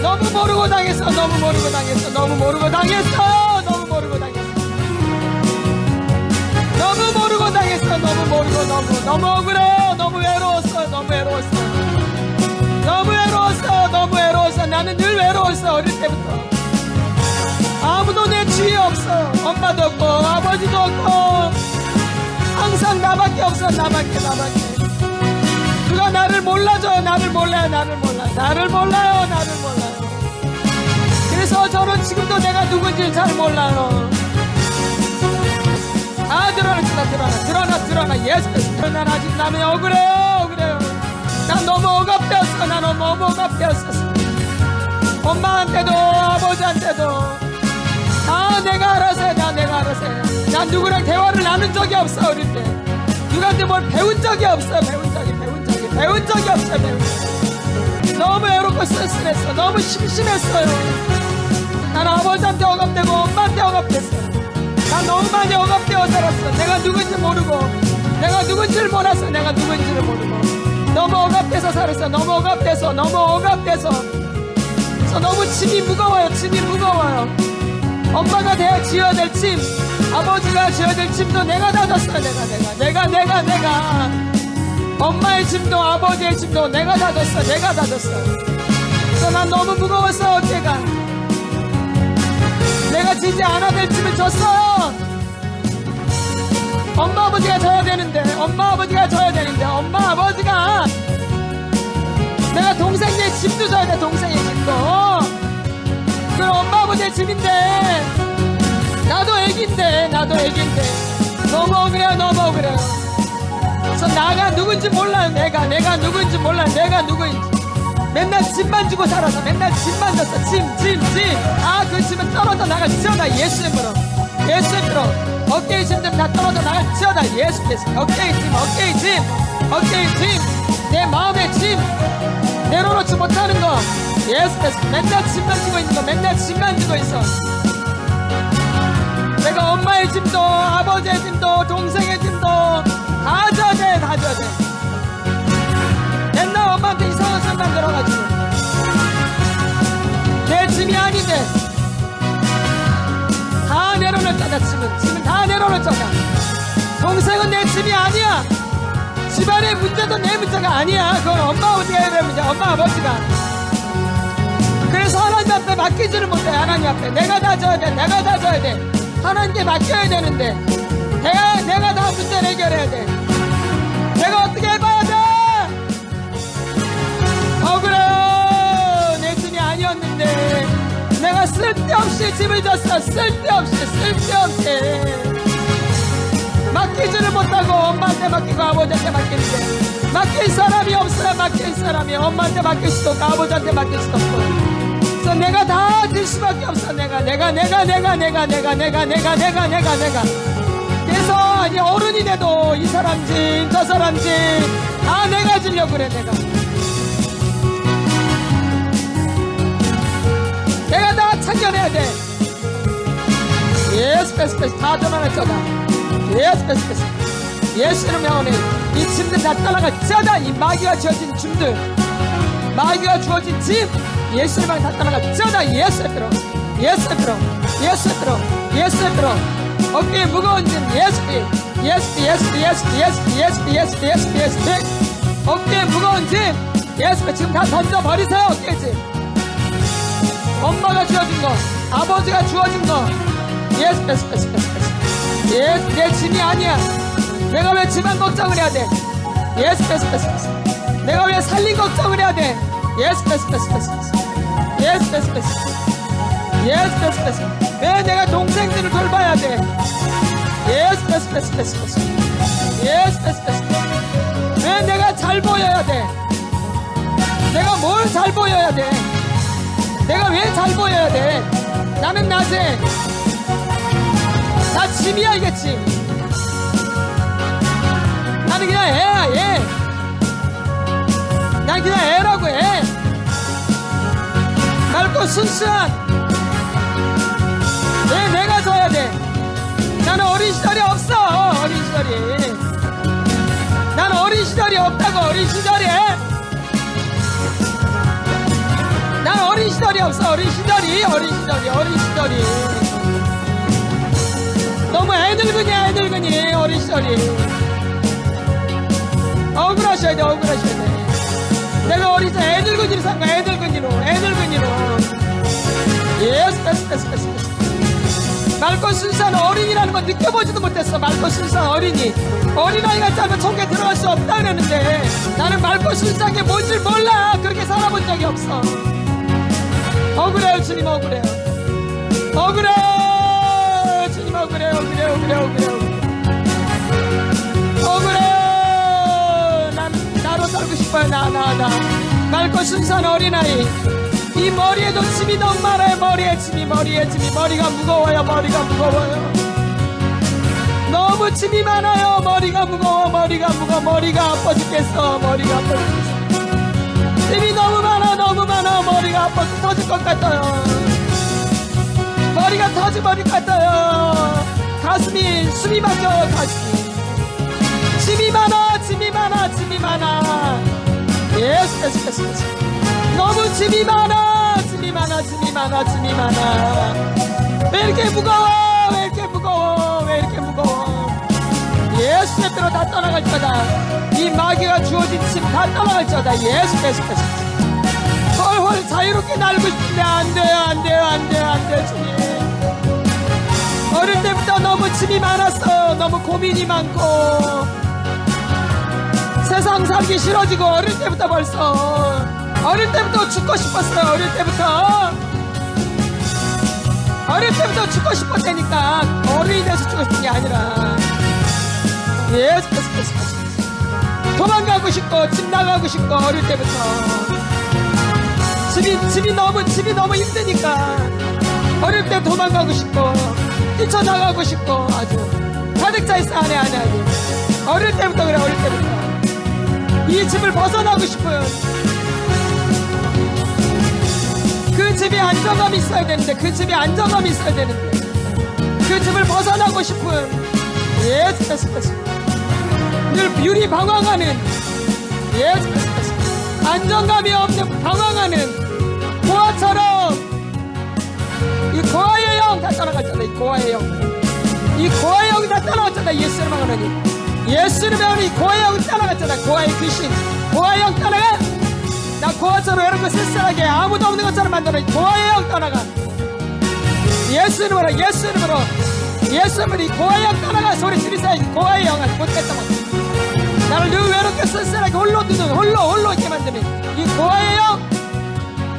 너무 모르고 당했어. 너무 모르고 당했어. 너무 모르고 당했어. 너무 모르고 당했어. 너무 모르고 당했어. 너무 모르고 너무 억울해요. 너무 외로웠어요. 너무 외로웠어. 나는 늘 외로웠어. 어릴 때부터 아무도 내 주위에 없어. 엄마도 없고 아버지도 없고 항상 나밖에 없어. 나밖에. 누가 나를 몰라줘요. 나를 몰라요. 그래서 저는 지금도 내가 누군지 잘 몰라요. 드러나. 예수. 난 아직 나는 억울해요. 난 너무 억압되었어. 엄마한테도 아버지한테도 내가 알아서 해. 난 누구랑 대화를 나눈 적이 없어. 어릴 때 누구한테 뭘 배운 적이 없어. 너무 외롭고 스트레스냈어. 너무 심심했어요. 난 아버지한테 억압되고 엄마한테 억압됐어. 난 너무 많이 억압되어 살았어. 내가 누군지 모르고 너무 억압돼서 살았어. 너무 억압돼서 너무 짐이 무거워요. 엄마가 지어야 될 짐, 아버지가 지어야 될 짐도 내가 다 졌어요. 내가 내가 엄마의 짐도 아버지의 짐도 내가 다 졌어. 내가 다 졌어. 그래서 난 너무 무거웠어. 어깨가 내가 지지 않아야 될 짐을 졌어. 엄마 아버지가 져야 되는데 엄마 아버지가 내가 동생의 짐도 져야 돼. 동생의 짐도 그럼 엄마 아버지의 짐인데 나도 애기인데 너무 억울해요. 그래서 나가 누군지 몰라요. 내가 누군지 몰라요. 내가 누구인지 맨날 짐만 주고 살아서 맨날 짐만 줬어. 짐. 그 짐은 떨어져 나갈지어다. 예수님으로 어깨의 짐들 다 떨어져 나갈지어다. 예수께서 어깨의 짐 내 마음의 짐 내려놓지 못하는 거 예수께서 맨날 짐만 주고 있는 거 맨날 짐만 주고 있어. 내가 엄마의 짐도 아버지의 짐도 동생의 짐도 다 져야 돼. 맨날 엄마한테 이상한 소리만 들어가지고 내 짐이 아닌데 다 내려놓잖아. 짐은 다 내려놓잖아. 동생은 내 짐이 아니야. 집안의 문제도 내 문제가 아니야. 그건 엄마 아버지가 해야 될 문제야. 엄마 아버지가. 그래서 하나님 앞에 맡기지를 못해. 하나님 앞에 내가 다 져야 돼. 하나님께 맡겨야 되는데 내가 다 문제를 해결해야 돼. 내가 어떻게 해봐야 돼? 억울해요. 내 짐이 아니었는데 내가 쓸데없이 짐을 졌어. 쓸데없이 맡기지를 못하고 엄마한테 맡기고 아버지한테 맡기는데 맡길 사람이 없어요. 엄마한테 맡길 수도 없고 아버지한테 맡길 수도 없고 그래서 내가 다 질 수밖에 없어. 내가 그래서 이제 어른이 돼도 이 사람 짐 저 사람 짐 다 내가 지려고 그래. 내가 다 참견해야 돼. 예수 다 전환했잖아. 예수 이름 명하네. 이 짐들 다 따라가자다. 이 마귀가 주어진 짐들 마귀가 주어진 짐 예수 이름 다 따라가자다. 예수 들어 어깨에 무거운 짐 예수 어깨에 무거운 짐 예수 지금 다 던져버리세요. 어깨에 짐 엄마가 주어진 거 아버지가 주어진 거 예수 내 짐이 아니야. 내가 왜 집안 걱정을 해야 돼? 예수 내가 왜 살림 걱정을 해야 돼? 예수 왜 내가 동생들을 돌봐야 돼? 예수 왜 내가 잘 보여야 돼? 내가 뭘 잘 보여야 돼? 내가 왜 잘 보여야 돼? 나는 낮에 나 짐이야. 이게 짐. 나는 그냥 애야. 난 그냥 애라고. 애 맑고 순수한 왜 내가 져야 돼? 나는 어린 시절이 없어. 나는 어린 시절이 없다고. 어린 시절이 없어. 어린 시절이 너무 애늙은이 어린 시절이. 억울하셔야 돼. 내가 어린 시절 애늙은이로 산 거야. 애늙은이로 예수 맑고 순수한 어린이라는 건 느껴보지도 못했어. 맑고 순수한 어린아이가 짜면 천국에 들어갈 수 없다 그랬는데 나는 맑고 순수한 게 뭔지 몰라. 그렇게 살아본 적이 없어. 억울해요. 주님 억울해요. 주님 억울해요. 난 나로 살고 싶어요. 나 맑고 순수한 어린아이. 이 머리에도 짐이 너무 많아요. 머리에 짐이 머리가 무거워요. 너무 짐이 많아요. 머리가 무거워. 머리가 아파 죽겠어. 짐이 너무 많아. 머리가 아파 터질 것 같아요. 머리가 터져버릴 것 같아요. 가슴이 숨이 막혀요. 짐이 많아. 예수 너무 짐이 많아. 왜 이렇게 무거워. 예수의 피로 다 떠나갈지어다. 이 마귀가 주어진 짐 다 떠나갈지어다. 예수. 헐 자유롭게 날고 싶은데 안 돼요 주님. 어릴 때부터 너무 짐이 많았어. 너무 고민이 많고 세상 살기 싫어지고 어릴 때부터 벌써 어릴 때부터 죽고 싶었어요. 어릴 때부터 죽고 싶었다니까. 어른이 돼서 죽고 싶은 게 아니라 예수. 도망가고 싶고 집 나가고 싶고 어릴 때부터 집이 너무 힘드니까 어릴 때 도망가고 싶고 뛰쳐나가고 싶고 아주 가득 차있어. 안에 어릴 때부터 그래. 어릴 때부터 이 집을 벗어나고 싶어요. 그 집에 안정감이 있어야 되는데 그 집을 벗어나고 싶은 예수. 늘 유리방황하는 예수. 안정감이 없는 방황하는 고아처럼 이 고아의 영 다 떠나갔잖아. 이 고아의 영 다 떠나갔잖아. 예수를 하나님. 예수를 하는 이 고아의 영 떠나갔잖아. 고아의 귀신 고아의 영 떠나가. 나 고아처럼 여러분 쓸쓸하게 아무도 없는 것처럼 만들어. 이 고아의 영 떠나가. 예수 이름으로 이 고아의 영 떠나가. 소리 지르세요. 이 고아의 영을 못했다. 나를 늘 외롭게 쓸쓸하게 홀로 있게 만드는 이 고아의 영.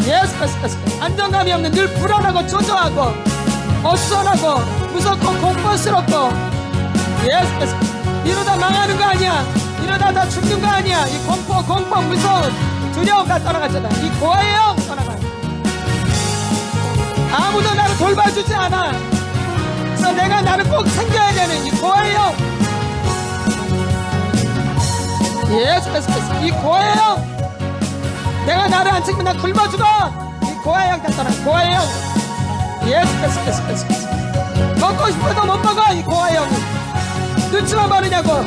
예수. 안정감이 없는 늘 불안하고 초조하고 어수선하고 무섭고 공포스럽고 예수. 이러다 망하는 거 아니야. 이러다 다 죽는 거 아니야. 이 공포 무서운 두려움 다 떠나갔잖아. 이 고아의 영 떠나가. 아무도 나를 돌봐주지 않아. 그래서 내가 나를 꼭 챙겨야 되는 이 고아의 영. 예수. 이 고아의 영. 내가 나를 안 챙기면 나 굶어 죽어. 이 고아의 영 다 떠나가. 고아의 영. 예수. 먹고 싶어도 못 먹어. 이 고아의 영은 눈치만 보느냐고.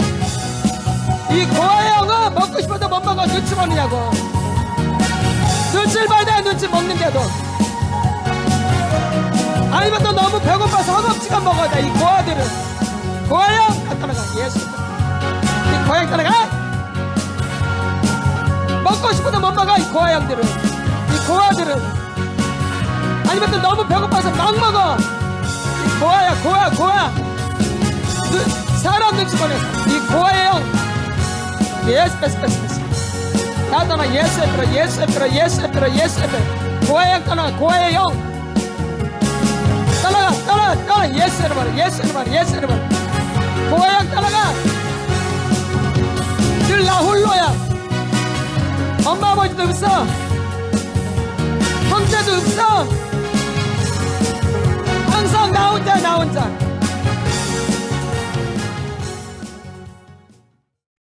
이 고아의 영은 먹고 싶어도 못 먹어. 눈치 보느냐고. 눈치를 봐야 돼. 눈치 먹는데도 아니면 또 너무 배고파서 허겁지겁 먹어야 돼. 이 고아들은 고아의 영 다 떠나가. 예수. 이 고아의 영 떠나가. 먹고 싶어도 못 먹어. 이 고아들은 아니면 또 너무 배고파서 막 먹어. 이 고아야. 사람 눈치 보내서 이 고아의 영. 예수. 다 떠나. 예수의 피로 고아의 영 떠나. 고아의 영 떠나가. 예수의 이름으로 고아의 영 떠나가. 늘 나 홀로야. 엄마 아버지도 없어. 형제도 없어. 항상 나 혼자